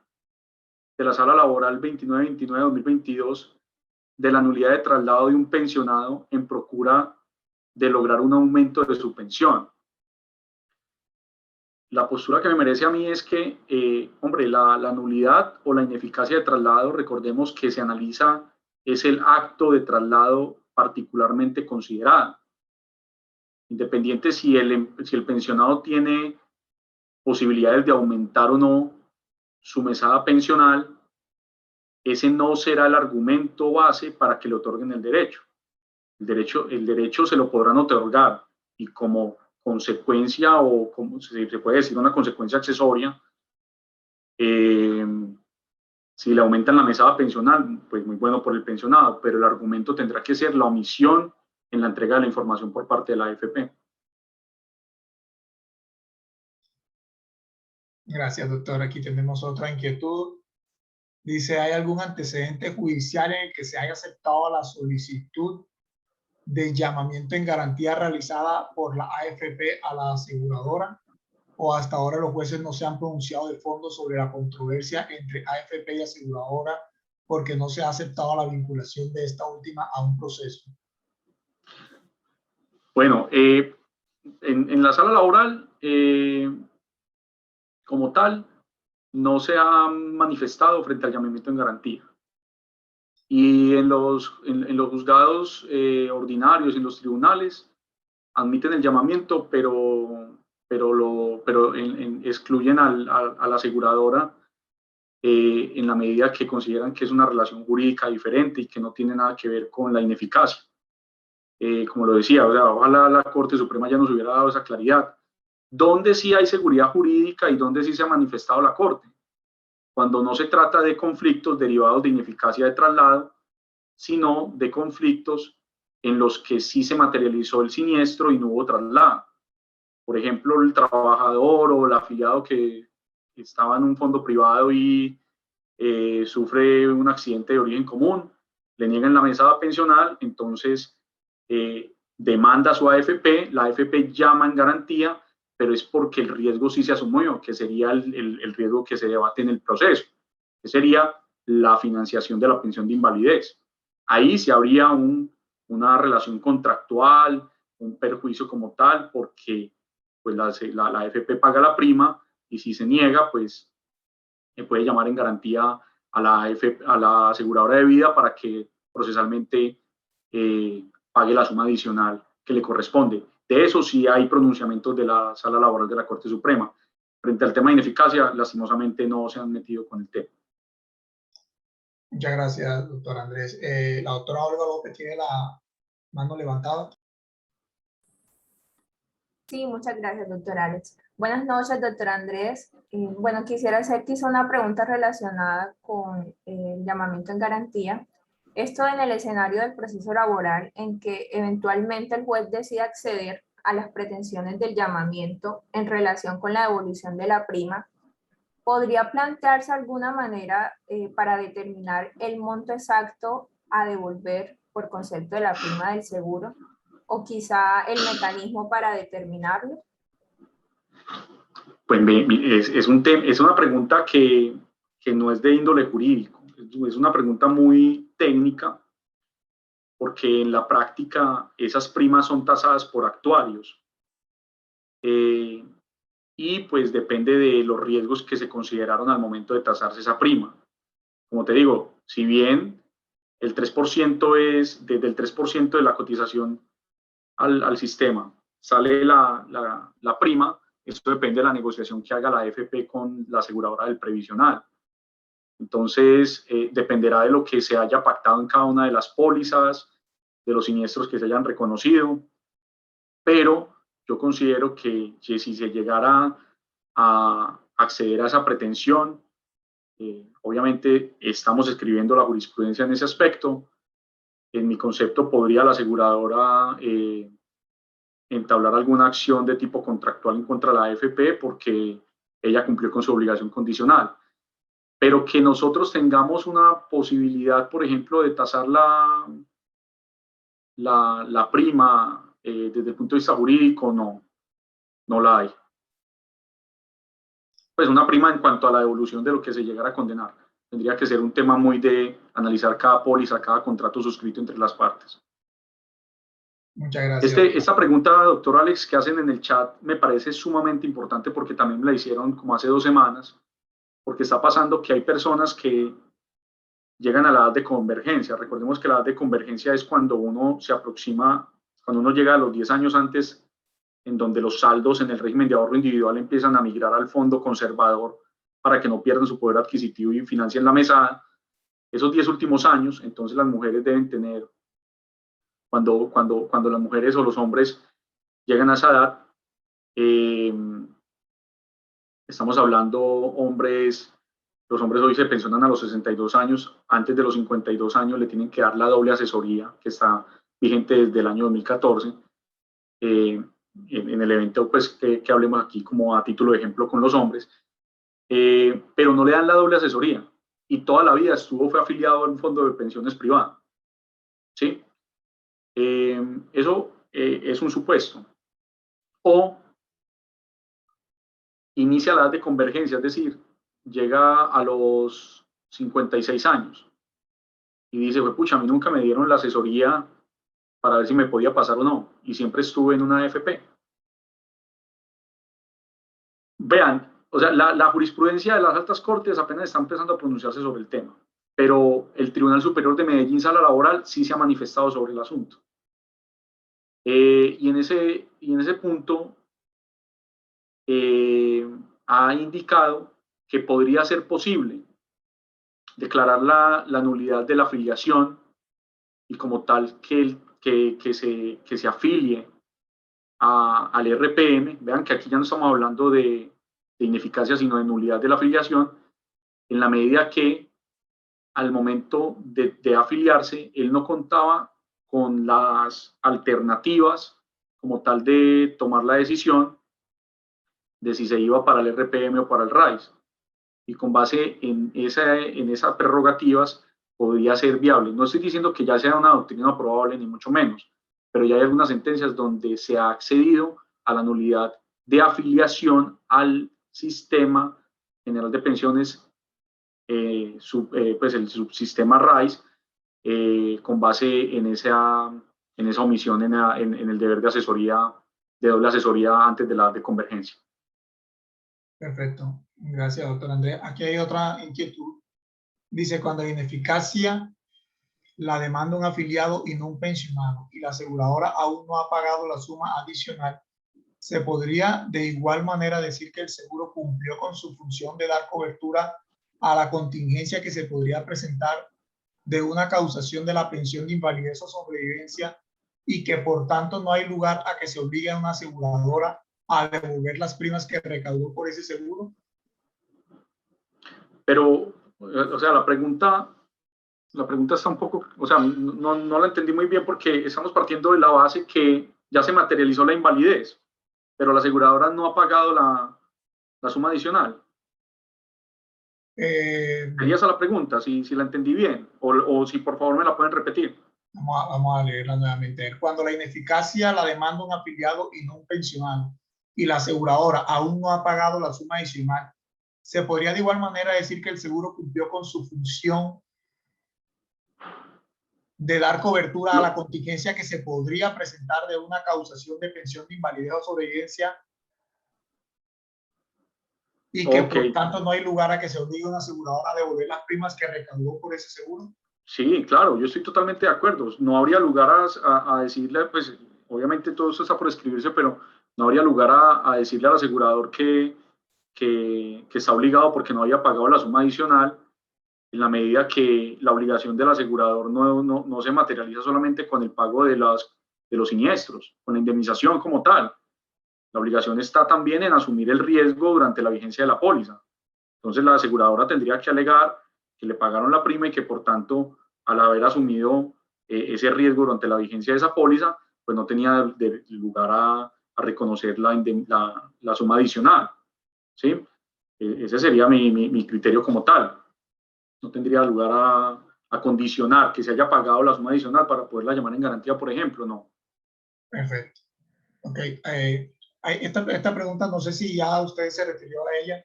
de la Sala Laboral 2929-2022 de la nulidad de traslado de un pensionado en procura de lograr un aumento de su pensión? La postura que me merece a mí es que, la nulidad o la ineficacia de traslado, recordemos que se analiza, es el acto de traslado particularmente considerado. Independiente si el pensionado tiene posibilidades de aumentar o no su mesada pensional, ese no será el argumento base para que le otorguen el derecho. El derecho se lo podrán otorgar y como consecuencia, o como se puede decir, una consecuencia accesoria, si le aumentan la mesada pensional, pues muy bueno por el pensionado, pero el argumento tendrá que ser la omisión en la entrega de la información por parte de la AFP. Gracias, doctor. Aquí tenemos otra inquietud. Dice, ¿hay algún antecedente judicial en el que se haya aceptado la solicitud de llamamiento en garantía realizada por la AFP a la aseguradora? ¿O hasta ahora los jueces no se han pronunciado de fondo sobre la controversia entre AFP y aseguradora porque no se ha aceptado la vinculación de esta última a un proceso? Bueno, en la sala laboral, como tal, no se ha manifestado frente al llamamiento en garantía. Y en los juzgados ordinarios, en los tribunales, admiten el llamamiento, pero excluyen a la aseguradora en la medida que consideran que es una relación jurídica diferente y que no tiene nada que ver con la ineficacia. Como lo decía, o sea, ojalá la Corte Suprema ya nos hubiera dado esa claridad. ¿Dónde sí hay seguridad jurídica y dónde sí se ha manifestado la Corte? Cuando no se trata de conflictos derivados de ineficacia de traslado, sino de conflictos en los que sí se materializó el siniestro y no hubo traslado. Por ejemplo, el trabajador o el afiliado que estaba en un fondo privado y sufre un accidente de origen común, le niegan la mesada pensional, entonces demanda a su AFP, la AFP llama en garantía, pero es porque el riesgo sí se asumió, que sería el riesgo que se debate en el proceso, que sería la financiación de la pensión de invalidez. Ahí sí habría una relación contractual, un perjuicio como tal, porque pues la AFP paga la prima y si se niega, pues puede llamar en garantía a la aseguradora de vida para que procesalmente pague la suma adicional que le corresponde. De eso sí hay pronunciamientos de la Sala Laboral de la Corte Suprema. Frente al tema de ineficacia, lastimosamente no se han metido con el tema. Muchas gracias, doctor Andrés. La doctora Olga López tiene la mano levantada. Sí, muchas gracias, doctor Alex. Buenas noches, doctor Andrés. Bueno, quisiera hacer quizá una pregunta relacionada con el llamamiento en garantía. Esto en el escenario del proceso laboral en que eventualmente el juez decida acceder a las pretensiones del llamamiento en relación con la devolución de la prima, ¿podría plantearse alguna manera para determinar el monto exacto a devolver por concepto de la prima del seguro? ¿O quizá el mecanismo para determinarlo? Pues es una pregunta que no es de índole jurídico, es una pregunta muy técnica, porque en la práctica esas primas son tasadas por actuarios. Y pues depende de los riesgos que se consideraron al momento de tasarse esa prima. Como te digo, si bien el 3% es, desde el 3% de la cotización al sistema sale la prima, esto depende de la negociación que haga la AFP con la aseguradora del previsional. Entonces, dependerá de lo que se haya pactado en cada una de las pólizas, de los siniestros que se hayan reconocido, pero yo considero que si se llegara a acceder a esa pretensión, obviamente estamos escribiendo la jurisprudencia en ese aspecto. En mi concepto, podría la aseguradora entablar alguna acción de tipo contractual en contra de la AFP porque ella cumplió con su obligación condicional. Pero que nosotros tengamos una posibilidad, por ejemplo, de tasar la prima desde el punto de vista jurídico, no la hay. Pues una prima en cuanto a la devolución de lo que se llegara a condenar. Tendría que ser un tema muy de analizar cada póliza, cada contrato suscrito entre las partes. Muchas gracias. Esta pregunta, doctor Alex, que hacen en el chat me parece sumamente importante porque también me la hicieron como hace 2 semanas, porque está pasando que hay personas que llegan a la edad de convergencia. Recordemos que la edad de convergencia es cuando uno se aproxima, cuando uno llega a los 10 años antes, en donde los saldos en el régimen de ahorro individual empiezan a migrar al fondo conservador para que no pierdan su poder adquisitivo y financien la mesada. Esos 10 últimos años, entonces las mujeres deben tener, cuando las mujeres o los hombres llegan a esa edad, estamos hablando los hombres hoy se pensionan a los 62 años, antes de los 52 años le tienen que dar la doble asesoría que está vigente desde el año 2014. En el evento pues, que hablemos aquí como a título de ejemplo con los hombres, pero no le dan la doble asesoría y toda la vida fue afiliado a un fondo de pensiones privado. ¿Sí? Eso es un supuesto. O inicia la edad de convergencia, es decir, llega a los 56 años y dice, pues pucha, a mí nunca me dieron la asesoría para ver si me podía pasar o no, y siempre estuve en una AFP. Vean, o sea, la jurisprudencia de las altas cortes apenas está empezando a pronunciarse sobre el tema, pero el Tribunal Superior de Medellín Sala Laboral sí se ha manifestado sobre el asunto. Y en ese punto ha indicado que podría ser posible declarar la nulidad de la afiliación y como tal que se afilie al RPM. Vean que aquí ya no estamos hablando de ineficacia, sino de nulidad de la afiliación, en la medida que al momento de afiliarse, él no contaba con las alternativas como tal de tomar la decisión de si se iba para el RPM o para el RAIS. Y con base en esas prerrogativas podría ser viable. No estoy diciendo que ya sea una doctrina probable, ni mucho menos, pero ya hay algunas sentencias donde se ha accedido a la nulidad de afiliación al sistema general de pensiones, pues el subsistema RAIS, con base en esa omisión en el deber de asesoría, de doble asesoría antes de la de convergencia. Perfecto. Gracias, doctor Andrés. Aquí hay otra inquietud. Dice, cuando la ineficacia la demanda un afiliado y no un pensionado y la aseguradora aún no ha pagado la suma adicional, ¿se podría de igual manera decir que el seguro cumplió con su función de dar cobertura a la contingencia que se podría presentar de una causación de la pensión de invalidez o sobrevivencia y que por tanto no hay lugar a que se obligue a una aseguradora a devolver las primas que recaudó por ese seguro? Pero, o sea, la pregunta está un poco, o sea, no la entendí muy bien porque estamos partiendo de la base que ya se materializó la invalidez, pero la aseguradora no ha pagado la suma adicional. Sería esa la pregunta, si la entendí bien, o si por favor me la pueden repetir. Vamos a leerla nuevamente. Cuando la ineficacia la demanda un afiliado y no un pensionado y la aseguradora aún no ha pagado la suma adicional, ¿se podría de igual manera decir que el seguro cumplió con su función de dar cobertura a la contingencia que se podría presentar de una causación de pensión de invalidez o sobrevivencia y que por tanto no hay lugar a que se obligue a una aseguradora a devolver las primas que recaudó por ese seguro? Sí, claro, yo estoy totalmente de acuerdo. No habría lugar a decirle, pues obviamente todo esto está por escribirse, pero no habría lugar a decirle al asegurador que está obligado porque no había pagado la suma adicional, en la medida que la obligación del asegurador no se materializa solamente con el pago de los siniestros, con la indemnización como tal. La obligación está también en asumir el riesgo durante la vigencia de la póliza. Entonces la aseguradora tendría que alegar que le pagaron la prima y que por tanto, al haber asumido ese riesgo durante la vigencia de esa póliza, pues no tenía lugar a reconocer la suma adicional. ¿Sí? Ese sería mi criterio como tal. No tendría lugar a condicionar que se haya pagado la suma adicional para poderla llamar en garantía, por ejemplo, no. Perfecto. Ok. Esta pregunta no sé si ya usted se refirió a ella.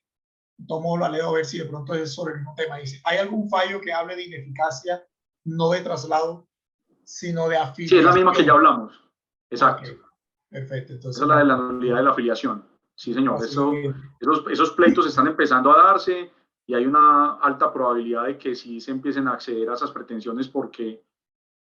Tomo la leo a ver si de pronto es sobre el mismo tema. Dice, ¿hay algún fallo que hable de ineficacia, no de traslado, sino de afiliación? Sí, es la misma que ya hablamos. Exacto. Okay. Perfecto. Entonces, esa es la de la nulidad de la afiliación. Sí, señor. Así esos pleitos están empezando a darse y hay una alta probabilidad de que sí se empiecen a acceder a esas pretensiones porque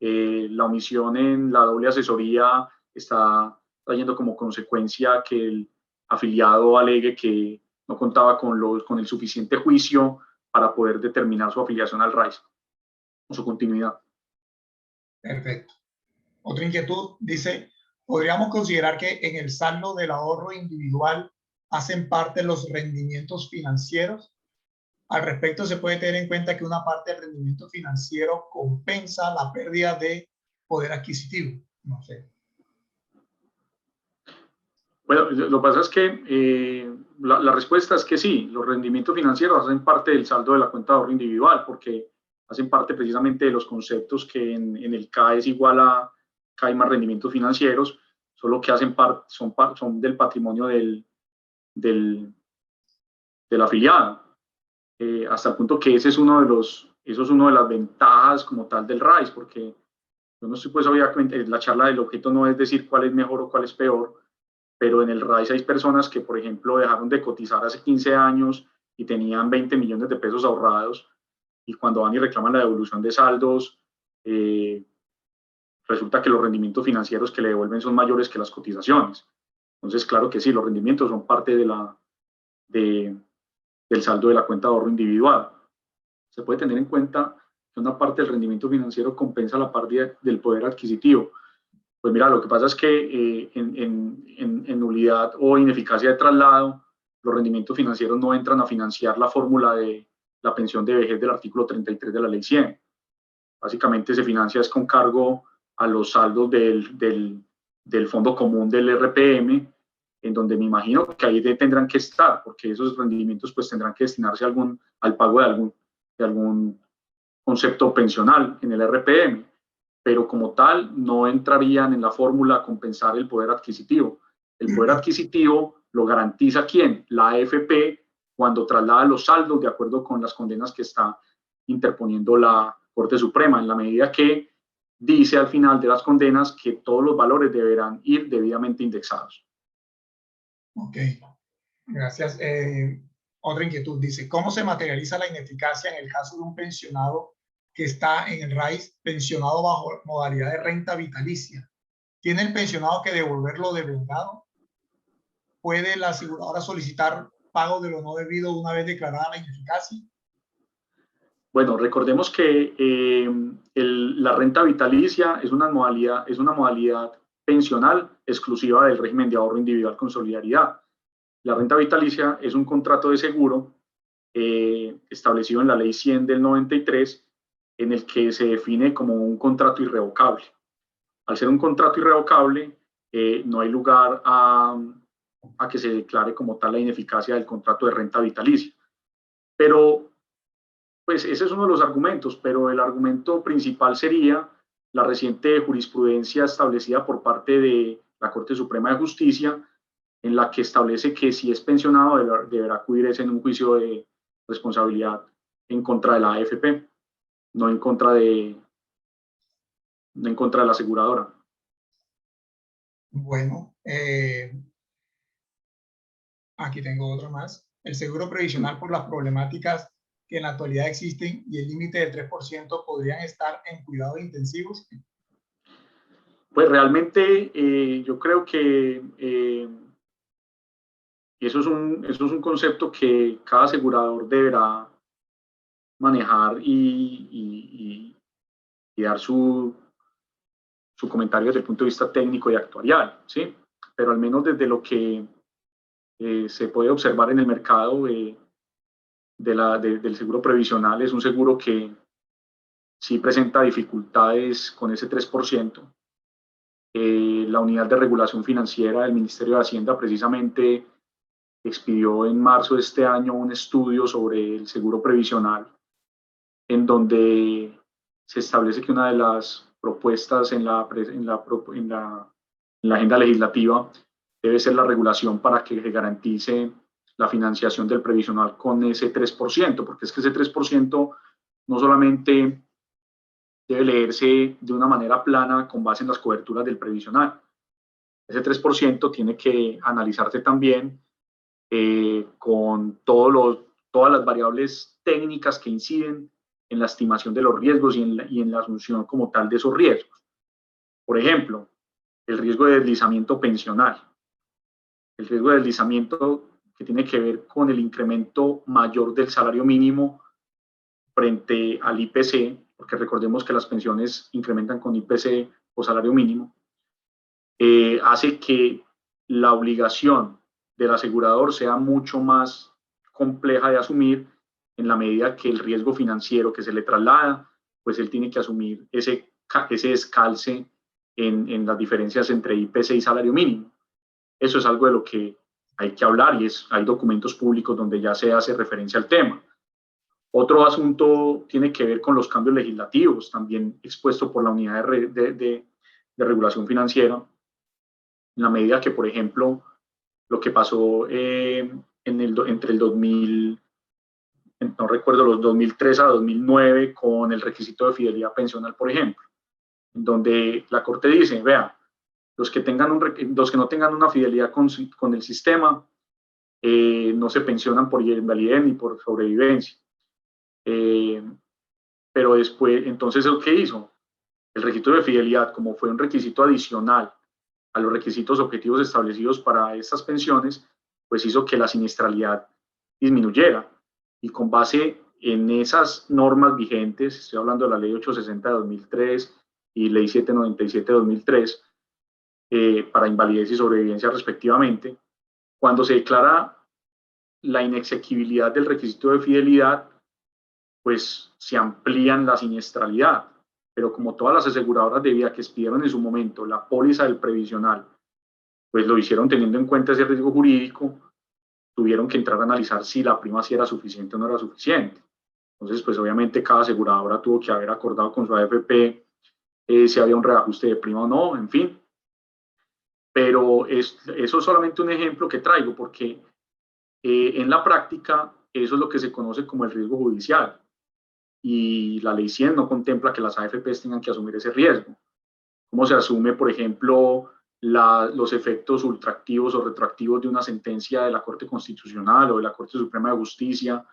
la omisión en la doble asesoría está trayendo como consecuencia que el afiliado alegue que no contaba con el suficiente juicio para poder determinar su afiliación al RAIS o su continuidad. Perfecto. Otra inquietud dice, ¿podríamos considerar que en el saldo del ahorro individual hacen parte los rendimientos financieros? Al respecto, se puede tener en cuenta que una parte del rendimiento financiero compensa la pérdida de poder adquisitivo. No sé. Bueno, lo que pasa es que la respuesta es que sí, los rendimientos financieros hacen parte del saldo de la cuenta de ahorro individual, porque hacen parte precisamente de los conceptos que en el CAE es igual a CAE más rendimientos financieros, solo que hacen son del patrimonio del afiliado. Hasta el punto que ese es eso es una de las ventajas como tal del RAIS, porque yo no estoy, pues obviamente, la charla del objeto no es decir cuál es mejor o cuál es peor, pero en el RAIS hay personas que, por ejemplo, dejaron de cotizar hace 15 años y tenían 20 millones de pesos ahorrados, y cuando van y reclaman la devolución de saldos, resulta que los rendimientos financieros que le devuelven son mayores que las cotizaciones. Entonces, claro que sí, los rendimientos son parte del saldo de la cuenta de ahorro individual. Se puede tener en cuenta que una parte del rendimiento financiero compensa la parte del poder adquisitivo. Pues mira, lo que pasa es que en nulidad o ineficacia de traslado, los rendimientos financieros no entran a financiar la fórmula de la pensión de vejez del artículo 33 de la ley 100. Básicamente se financia es con cargo a los saldos del fondo común del RPM, en donde me imagino que ahí tendrán que estar, porque esos rendimientos pues tendrán que destinarse al pago de algún concepto pensional en el RPM, pero como tal no entrarían en la fórmula a compensar el poder adquisitivo. El poder adquisitivo lo garantiza ¿quién? La AFP, cuando traslada los saldos de acuerdo con las condenas que está interponiendo la Corte Suprema, en la medida que dice al final de las condenas que todos los valores deberán ir debidamente indexados. Ok, gracias. Otra inquietud dice, ¿cómo se materializa la ineficacia en el caso de un pensionado que está en el RAIS pensionado bajo modalidad de renta vitalicia? ¿Tiene el pensionado que devolver lo devengado? ¿Puede la aseguradora solicitar pago de lo no debido una vez declarada la ineficacia? Bueno, recordemos que la renta vitalicia es una modalidad pensional exclusiva del régimen de ahorro individual con solidaridad. La renta vitalicia es un contrato de seguro establecido en la ley 100 del 93, en el que se define como un contrato irrevocable. Al ser un contrato irrevocable, no hay lugar a que se declare como tal la ineficacia del contrato de renta vitalicia. Pero, pues ese es uno de los argumentos, pero el argumento principal sería la reciente jurisprudencia establecida por parte de la Corte Suprema de Justicia, en la que establece que si es pensionado deberá acudir en un juicio de responsabilidad en contra de la AFP, no en contra de la aseguradora. Bueno, aquí tengo otro más. El seguro previsional por las problemáticas que en la actualidad existen y el límite del 3% podrían estar en cuidados intensivos. Pues realmente yo creo que eso es un concepto que cada asegurador deberá manejar y dar su comentario desde el punto de vista técnico y actuarial, ¿sí? Pero al menos desde lo que se puede observar en el mercado del seguro previsional, es un seguro que sí presenta dificultades con ese 3%. La unidad de regulación financiera del Ministerio de Hacienda precisamente expidió en marzo de este año un estudio sobre el seguro previsional, en donde se establece que una de las propuestas en la agenda legislativa debe ser la regulación para que se garantice la financiación del previsional con ese 3%, porque es que ese 3% no solamente debe leerse de una manera plana con base en las coberturas del previsional. Ese 3% tiene que analizarse también con todas las variables técnicas que inciden en la estimación de los riesgos y en la asunción como tal de esos riesgos. Por ejemplo, el riesgo de deslizamiento pensional. El riesgo de deslizamiento que tiene que ver con el incremento mayor del salario mínimo frente al IPC, porque recordemos que las pensiones incrementan con IPC o salario mínimo, hace que la obligación del asegurador sea mucho más compleja de asumir en la medida que el riesgo financiero que se le traslada, pues él tiene que asumir ese descalce en las diferencias entre IPC y salario mínimo. Eso es algo de lo que hay que hablar y hay documentos públicos donde ya se hace referencia al tema. Otro asunto tiene que ver con los cambios legislativos, también expuesto por la Unidad de Regulación Financiera, en la medida que, por ejemplo, lo que pasó entre el 2000, no recuerdo, los 2003 a 2009 con el requisito de fidelidad pensional, por ejemplo, donde la Corte dice, vea, los que no tengan una fidelidad con el sistema no se pensionan por invalidez ni por sobrevivencia. Pero después, entonces, ¿qué hizo? El requisito de fidelidad, como fue un requisito adicional a los requisitos objetivos establecidos para estas pensiones, pues hizo que la siniestralidad disminuyera. Y con base en esas normas vigentes, estoy hablando de la Ley 860 de 2003 y Ley 797 de 2003, para invalidez y sobrevivencia respectivamente, cuando se declara la inexequibilidad del requisito de fidelidad, pues se amplían la siniestralidad. Pero como todas las aseguradoras de vida que expidieron en su momento la póliza del previsional, pues lo hicieron teniendo en cuenta ese riesgo jurídico, tuvieron que entrar a analizar si la prima sí era suficiente o no era suficiente. Entonces, pues obviamente cada aseguradora tuvo que haber acordado con su AFP si había un reajuste de prima o no, en fin. Pero eso es solamente un ejemplo que traigo, porque en la práctica eso es lo que se conoce como el riesgo judicial. Y la ley 100 no contempla que las AFPs tengan que asumir ese riesgo. ¿Cómo se asume, por ejemplo, los efectos ultraactivos o retroactivos de una sentencia de la Corte Constitucional o de la Corte Suprema de Justicia?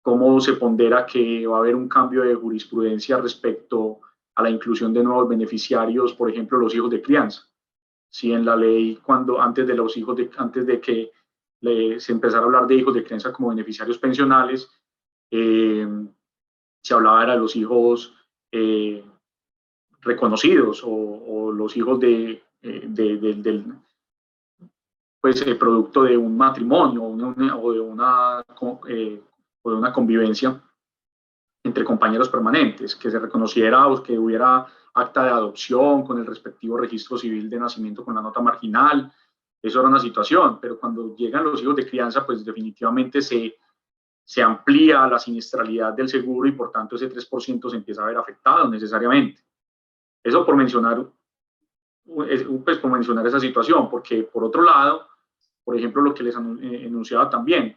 ¿Cómo se pondera que va a haber un cambio de jurisprudencia respecto a la inclusión de nuevos beneficiarios, por ejemplo, los hijos de crianza? Si en la ley, antes de que se empezara a hablar de hijos de crianza como beneficiarios pensionales, se hablaba de los hijos reconocidos o los hijos producto de un matrimonio o de una convivencia entre compañeros permanentes, que se reconociera o que hubiera acta de adopción con el respectivo registro civil de nacimiento con la nota marginal. Eso era una situación, pero cuando llegan los hijos de crianza, pues definitivamente se amplía la siniestralidad del seguro y por tanto ese 3% se empieza a ver afectado necesariamente. Eso por mencionar esa situación, porque por otro lado, por ejemplo, lo que les enunciaba también,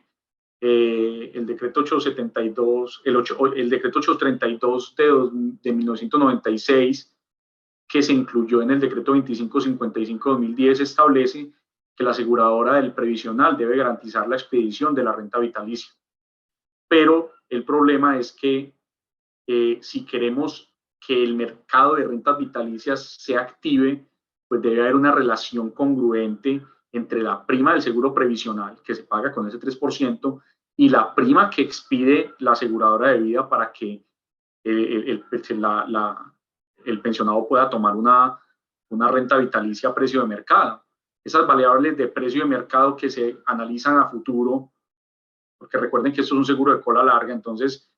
el decreto 872, el decreto 832 de 1996, que se incluyó en el decreto 2555 de 2010, establece que la aseguradora del previsional debe garantizar la expedición de la renta vitalicia. Pero el problema es que si queremos que el mercado de rentas vitalicias se active, pues debe haber una relación congruente entre la prima del seguro previsional, que se paga con ese 3%, y la prima que expide la aseguradora de vida para que el pensionado pueda tomar una renta vitalicia a precio de mercado. Esas variables de precio de mercado que se analizan a futuro, porque recuerden que esto es un seguro de cola larga, entonces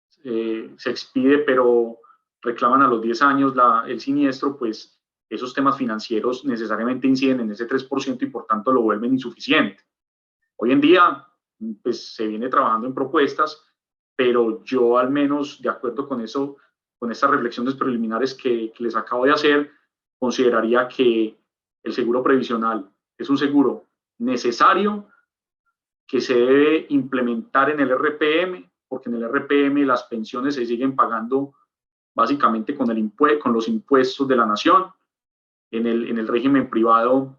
se expide, pero reclaman a los 10 años el siniestro, pues esos temas financieros necesariamente inciden en ese 3% y por tanto lo vuelven insuficiente. Hoy en día, pues se viene trabajando en propuestas, pero yo al menos, de acuerdo con eso, con estas reflexiones preliminares que les acabo de hacer, consideraría que el seguro previsional es un seguro necesario que se debe implementar en el RPM, porque en el RPM las pensiones se siguen pagando básicamente con los impuestos de la nación. En el régimen privado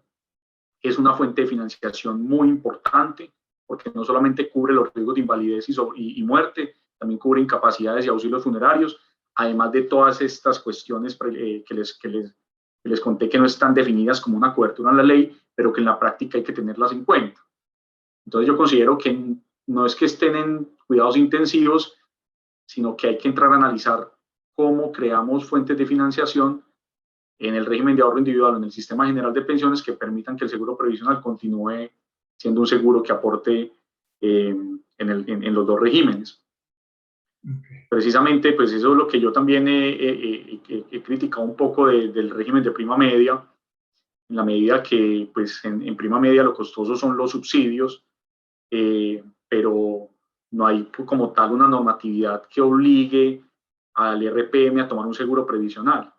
es una fuente de financiación muy importante, porque no solamente cubre los riesgos de invalidez y muerte, también cubre incapacidades y auxilios funerarios, además de todas estas cuestiones que les conté que no están definidas como una cobertura en la ley, pero que en la práctica hay que tenerlas en cuenta. Entonces yo considero que no es que estén en cuidados intensivos, sino que hay que entrar a analizar cómo creamos fuentes de financiación en el régimen de ahorro individual o en el sistema general de pensiones que permitan que el seguro previsional continúe siendo un seguro que aporte en los dos regímenes. Okay. Precisamente, pues eso es lo que yo también he criticado un poco del régimen de prima media, en la medida que pues en prima media lo costoso son los subsidios, pero no hay como tal una normatividad que obligue al RPM a tomar un seguro previsional.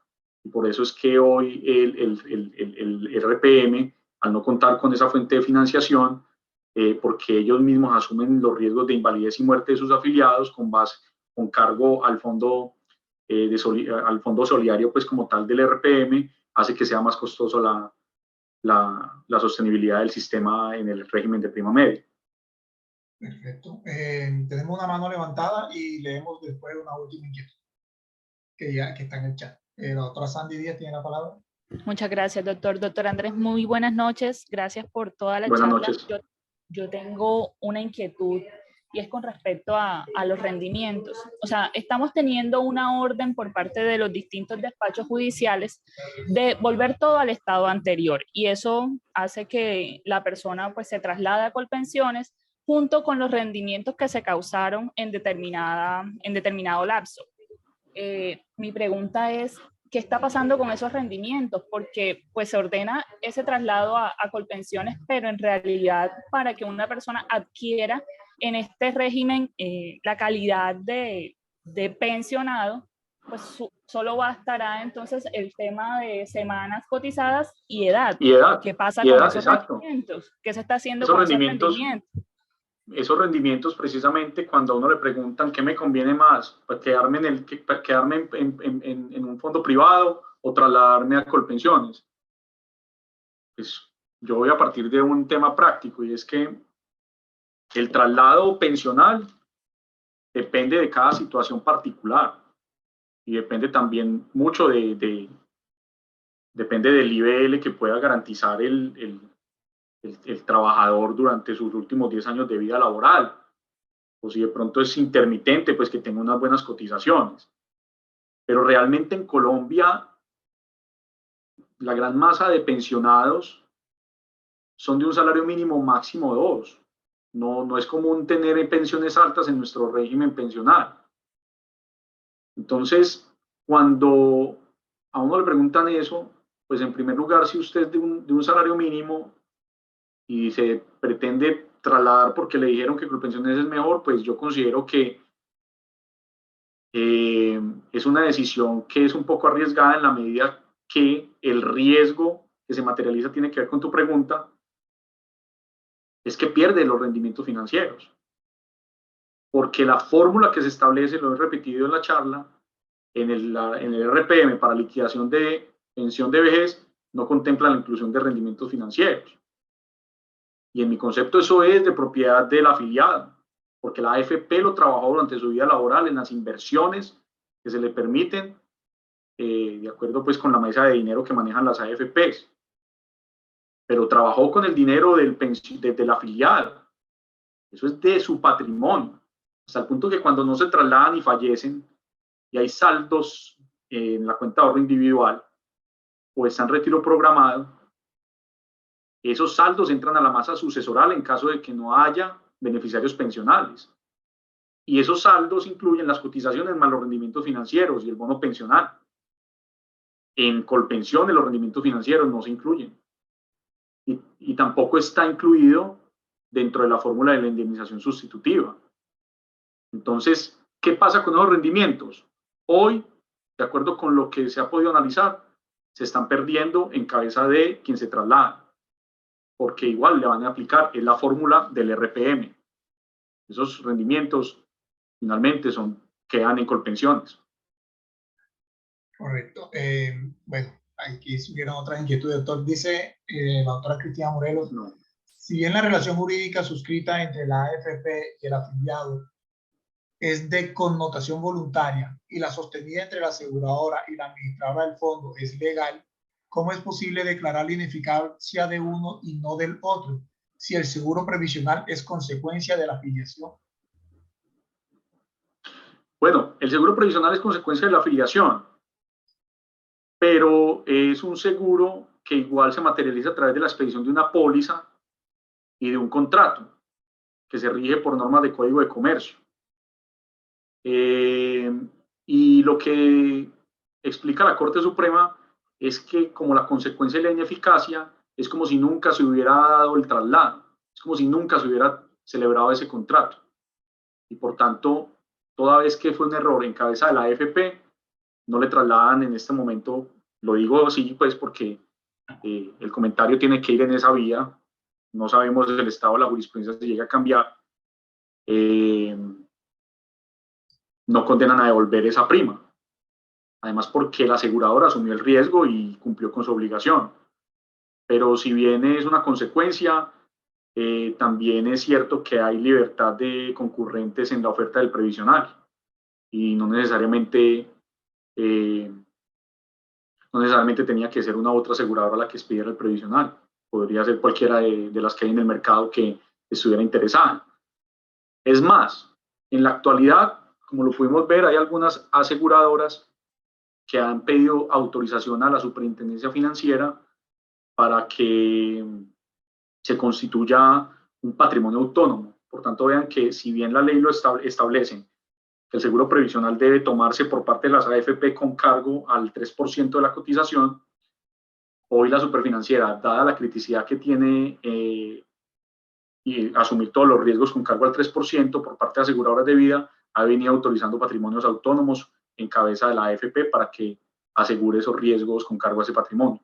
Y por eso es que hoy el RPM, al no contar con esa fuente de financiación, porque ellos mismos asumen los riesgos de invalidez y muerte de sus afiliados con cargo al fondo, al fondo solidario, pues como tal del RPM, hace que sea más costoso la sostenibilidad del sistema en el régimen de prima media. Perfecto. Tenemos una mano levantada y leemos después una última inquietud que está en el chat. La doctora Sandy Díaz tiene la palabra. Muchas gracias, doctor. Doctor Andrés, muy buenas noches. Gracias por toda la Buenas charla. noches. Yo tengo una inquietud y es con respecto a los rendimientos. O sea, estamos teniendo una orden por parte de los distintos despachos judiciales de volver todo al estado anterior y eso hace que la persona pues se traslade a Colpensiones junto con los rendimientos que se causaron en determinado lapso. Mi pregunta es, ¿qué está pasando con esos rendimientos? Porque pues se ordena ese traslado a Colpensiones, pero en realidad para que una persona adquiera en este régimen la calidad de pensionado, pues solo bastará entonces el tema de semanas cotizadas y edad. Y edad. ¿Qué pasa y con edad, esos exacto. rendimientos? ¿Qué se está haciendo Esos con rendimientos, esos rendimientos, precisamente cuando a uno le preguntan qué me conviene más, pues quedarme en un fondo privado o trasladarme a Colpensiones. Pues yo voy a partir de un tema práctico y es que el traslado pensional depende de cada situación particular y depende también mucho depende del nivel que pueda garantizar el trabajador durante sus últimos 10 años de vida laboral, o si de pronto es intermitente, pues que tenga unas buenas cotizaciones. Pero realmente en Colombia, la gran masa de pensionados son de un salario mínimo máximo 2. No es común tener pensiones altas en nuestro régimen pensional. Entonces, cuando a uno le preguntan eso, pues en primer lugar, si usted es de un salario mínimo y se pretende trasladar porque le dijeron que Colpensiones es mejor, pues yo considero que es una decisión que es un poco arriesgada en la medida que el riesgo que se materializa tiene que ver con tu pregunta, es que pierde los rendimientos financieros. Porque la fórmula que se establece, lo he repetido en la charla, en el RPM para liquidación de pensión de vejez, no contempla la inclusión de rendimientos financieros. Y en mi concepto eso es de propiedad del afiliado, porque la AFP lo trabajó durante su vida laboral en las inversiones que se le permiten, de acuerdo pues con la mesa de dinero que manejan las AFPs. Pero trabajó con el dinero del afiliado. Eso es de su patrimonio. Hasta el punto que cuando no se trasladan y fallecen, y hay saldos en la cuenta de ahorro individual, o están en retiro programado, esos saldos entran a la masa sucesoral en caso de que no haya beneficiarios pensionales. Y esos saldos incluyen las cotizaciones más los rendimientos financieros y el bono pensional. En Colpensiones los rendimientos financieros no se incluyen. Y tampoco está incluido dentro de la fórmula de la indemnización sustitutiva. Entonces, ¿qué pasa con esos rendimientos? Hoy, de acuerdo con lo que se ha podido analizar, se están perdiendo en cabeza de quien se traslada, porque igual le van a aplicar la fórmula del RPM. Esos rendimientos finalmente quedan en Colpensiones. Correcto. Bueno, aquí subieron otras inquietudes. Doctor, dice la doctora Cristina Morelos, No. si bien la relación jurídica suscrita entre la AFP y el afiliado es de connotación voluntaria y la sostenida entre la aseguradora y la administradora del fondo es legal, ¿cómo es posible declarar la ineficacia de uno y no del otro si el seguro previsional es consecuencia de la afiliación? Bueno, el seguro previsional es consecuencia de la afiliación, pero es un seguro que igual se materializa a través de la expedición de una póliza y de un contrato que se rige por normas de Código de Comercio. Y lo que explica la Corte Suprema es que como la consecuencia de la ineficacia es como si nunca se hubiera dado el traslado, es como si nunca se hubiera celebrado ese contrato. Y por tanto, toda vez que fue un error en cabeza de la AFP, no le trasladan en este momento, lo digo así pues porque el comentario tiene que ir en esa vía, no sabemos el estado de la jurisprudencia si llega a cambiar, no condenan a devolver esa prima. Además porque la aseguradora asumió el riesgo y cumplió con su obligación. Pero si bien es una consecuencia, también es cierto que hay libertad de concurrentes en la oferta del previsional y no necesariamente tenía que ser una otra aseguradora la que expidiera el previsional. Podría ser cualquiera de las que hay en el mercado que estuviera interesada. Es más, en la actualidad, como lo pudimos ver, hay algunas aseguradoras que han pedido autorización a la Superintendencia Financiera para que se constituya un patrimonio autónomo. Por tanto, vean que si bien la ley lo establece, que el seguro previsional debe tomarse por parte de las AFP con cargo al 3% de la cotización, hoy la Superfinanciera, dada la criticidad que tiene y asumir todos los riesgos con cargo al 3% por parte de aseguradoras de vida, ha venido autorizando patrimonios autónomos en cabeza de la AFP para que asegure esos riesgos con cargo a ese patrimonio.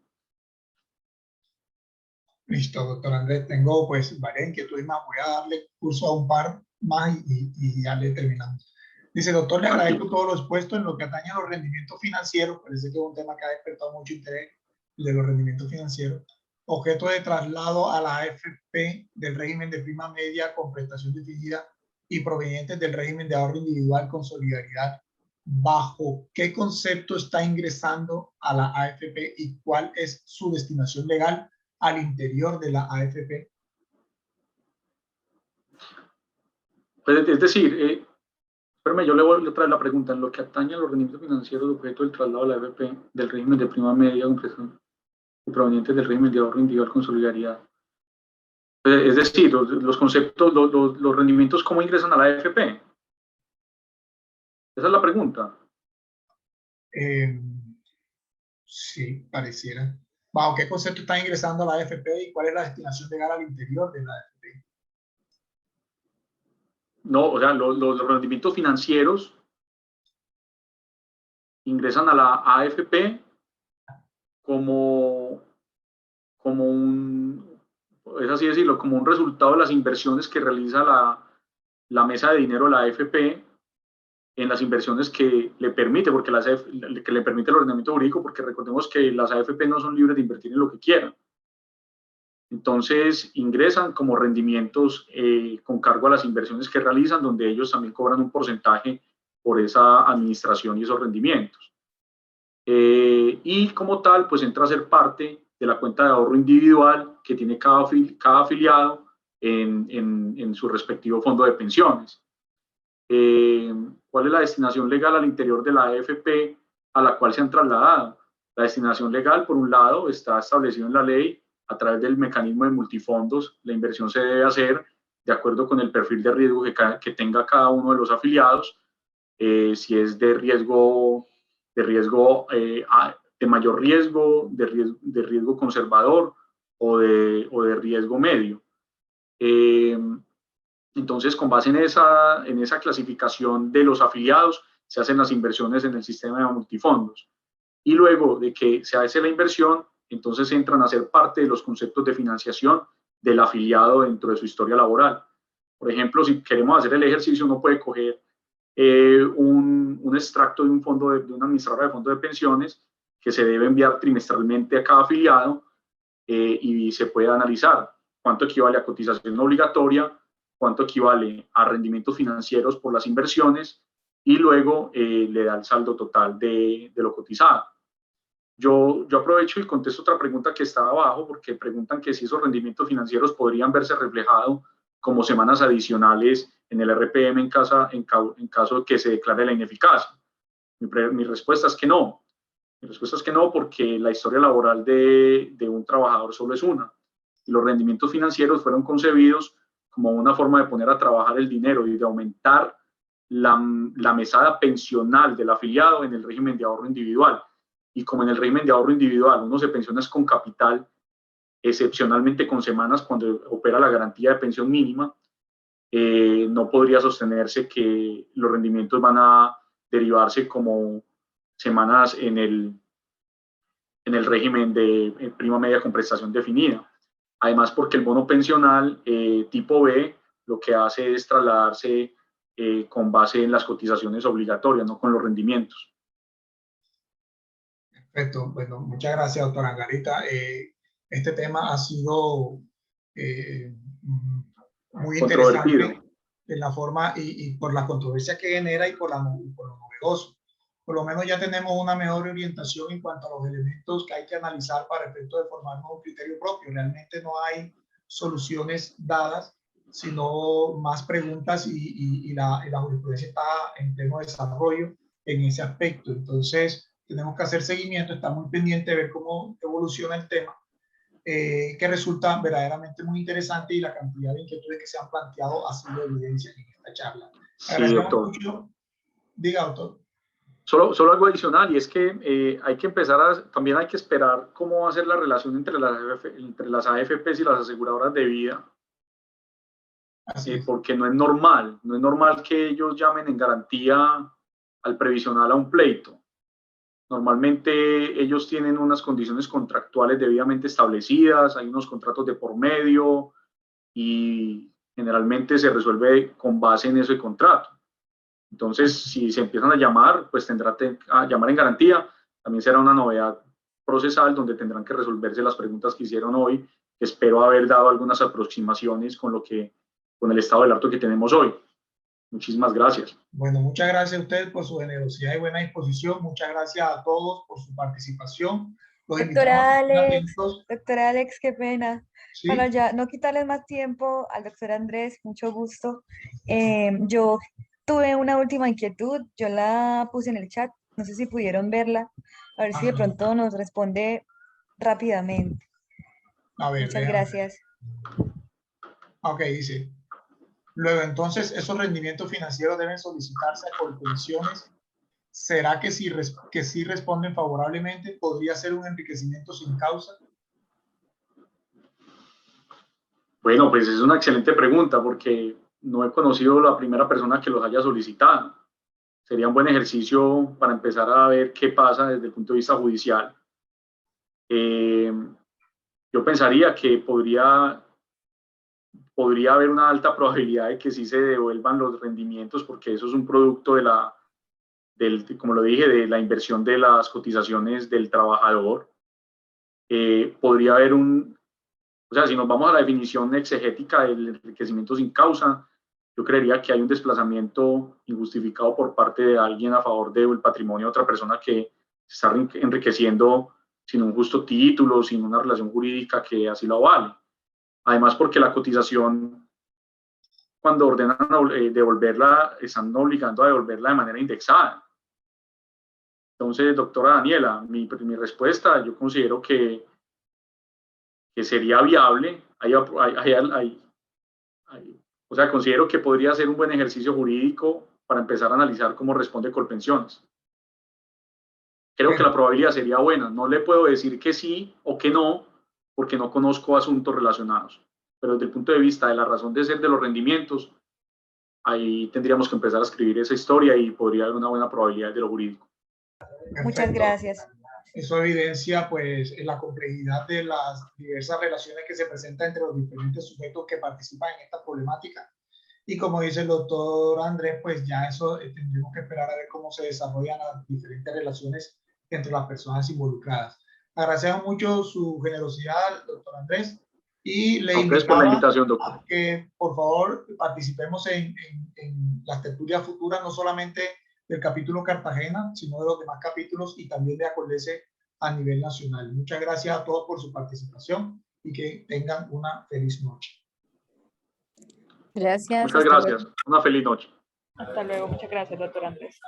Listo, doctor Andrés. Tengo pues varias inquietudes más. Voy a darle curso a un par más y ya le terminamos. Dice, doctor, le agradezco todo lo expuesto en lo que atañe a los rendimientos financieros. Parece que es un tema que ha despertado mucho interés, el de los rendimientos financieros. Objeto de traslado a la AFP del régimen de prima media con prestación definida y provenientes del régimen de ahorro individual con solidaridad. ¿Bajo qué concepto está ingresando a la AFP y cuál es su destinación legal al interior de la AFP? Pues, es decir, espérame, yo le voy a traer la pregunta. En lo que atañe a los rendimientos financieros, objeto del traslado a la AFP del régimen de prima media y provenientes del régimen de ahorro individual con solidaridad. Es decir, los conceptos, los rendimientos, ¿cómo ingresan a la AFP? Esa es la pregunta. Sí, pareciera. ¿Bajo qué concepto está ingresando a la AFP y cuál es la destinación legal al interior de la AFP? No, o sea, los rendimientos financieros ingresan a la AFP como un, es así decirlo, como un resultado de las inversiones que realiza la mesa de dinero de la AFP en las inversiones que le permite, que le permite el ordenamiento jurídico, porque recordemos que las AFP no son libres de invertir en lo que quieran. Entonces ingresan como rendimientos con cargo a las inversiones que realizan, donde ellos también cobran un porcentaje por esa administración y esos rendimientos. Y como tal, pues entra a ser parte de la cuenta de ahorro individual que tiene cada afiliado en su respectivo fondo de pensiones. ¿Cuál es la destinación legal al interior de la AFP a la cual se han trasladado? La destinación legal, por un lado, está establecido en la ley a través del mecanismo de multifondos. La inversión se debe hacer de acuerdo con el perfil de riesgo que tenga cada uno de los afiliados, si es de mayor riesgo, de riesgo conservador o de riesgo medio. Entonces, con base en esa clasificación de los afiliados, se hacen las inversiones en el sistema de multifondos. Y luego de que se hace la inversión, entonces entran a ser parte de los conceptos de financiación del afiliado dentro de su historia laboral. Por ejemplo, si queremos hacer el ejercicio, uno puede coger un extracto de una administradora de fondo de pensiones que se debe enviar trimestralmente a cada afiliado y se puede analizar cuánto equivale a cotización obligatoria, cuánto equivale a rendimientos financieros por las inversiones y luego le da el saldo total de lo cotizado. Yo aprovecho y contesto otra pregunta que está abajo, porque preguntan que si esos rendimientos financieros podrían verse reflejados como semanas adicionales en el RPM en caso de que se declare la ineficacia. Mi respuesta es que no. Mi respuesta es que no, porque la historia laboral de un trabajador solo es una. Y los rendimientos financieros fueron concebidos como una forma de poner a trabajar el dinero y de aumentar la mesada pensional del afiliado en el régimen de ahorro individual. y como en el régimen de ahorro individual uno se pensiona con capital, excepcionalmente con semanas cuando opera la garantía de pensión mínima, no podría sostenerse que los rendimientos van a derivarse como semanas en el régimen de prima media con prestación definida. Además, porque el bono pensional tipo B lo que hace es trasladarse con base en las cotizaciones obligatorias, no con los rendimientos. Perfecto. Bueno, muchas gracias, doctora Angarita. Este tema ha sido muy interesante en la forma y por la controversia que genera y por lo novedoso. Por lo menos ya tenemos una mejor orientación en cuanto a los elementos que hay que analizar para efecto de formarnos un criterio propio. Realmente no hay soluciones dadas, sino más preguntas y la jurisprudencia está en pleno desarrollo en ese aspecto. Entonces, tenemos que hacer seguimiento, está muy pendiente de ver cómo evoluciona el tema, que resulta verdaderamente muy interesante y la cantidad de inquietudes que se han planteado ha sido evidencia en esta charla. Sí, doctor. Mucho. Diga, doctor. Solo algo adicional, y es que hay que empezar también hay que esperar cómo va a ser la relación entre las AFPs y las aseguradoras de vida, porque no es normal que ellos llamen en garantía al previsional a un pleito. Normalmente ellos tienen unas condiciones contractuales debidamente establecidas, hay unos contratos de por medio y generalmente se resuelve con base en ese contrato. Entonces, si se empiezan a llamar, pues tendrá que llamar en garantía. También será una novedad procesal donde tendrán que resolverse las preguntas que hicieron hoy. Espero haber dado algunas aproximaciones con el estado del arte que tenemos hoy. Muchísimas gracias. Bueno, muchas gracias a ustedes por su generosidad y buena disposición. Muchas gracias a todos por su participación. Doctora Alex, qué pena. ¿Sí? Para ya no quitarles más tiempo al doctor Andrés, mucho gusto. Yo tuve una última inquietud, yo la puse en el chat, no sé si pudieron verla, a ver si de pronto nos responde rápidamente. A ver, muchas gracias. Ok, dice. Luego, entonces, esos rendimientos financieros deben solicitarse a Colpensiones. ¿Será que sí responden favorablemente? ¿Podría ser un enriquecimiento sin causa? Bueno, pues es una excelente pregunta porque no he conocido la primera persona que los haya solicitado. Sería un buen ejercicio para empezar a ver qué pasa desde el punto de vista judicial. Yo pensaría que podría haber una alta probabilidad de que sí se devuelvan los rendimientos porque eso es un producto como lo dije, de la inversión de las cotizaciones del trabajador. Podría haber o sea, si nos vamos a la definición exegética del enriquecimiento sin causa, yo creería que hay un desplazamiento injustificado por parte de alguien a favor del patrimonio de otra persona que se está enriqueciendo sin un justo título, sin una relación jurídica que así lo avale. Además, porque la cotización, cuando ordenan devolverla, están obligando a devolverla de manera indexada. Entonces, doctora Daniela, mi respuesta, yo considero que sería viable, o sea, considero que podría ser un buen ejercicio jurídico para empezar a analizar cómo responde Colpensiones. Creo que la probabilidad sería buena. No le puedo decir que sí o que no, porque no conozco asuntos relacionados. Pero desde el punto de vista de la razón de ser de los rendimientos, ahí tendríamos que empezar a escribir esa historia y podría haber una buena probabilidad de lo jurídico. Perfecto. Muchas gracias. Eso evidencia pues la complejidad de las diversas relaciones que se presentan entre los diferentes sujetos que participan en esta problemática. Y como dice el doctor Andrés, pues ya eso tendremos que esperar a ver cómo se desarrollan las diferentes relaciones entre las personas involucradas. Agradecemos mucho su generosidad, doctor Andrés, y le invitamos por la invitación, doctor. a que por favor participemos en las tertulias futuras, no solamente del capítulo Cartagena, sino de los demás capítulos y también de Acordese a nivel nacional. Muchas gracias a todos por su participación y que tengan una feliz noche. Gracias. Muchas gracias. Una feliz noche. Hasta luego. Muchas gracias, doctor Andrés.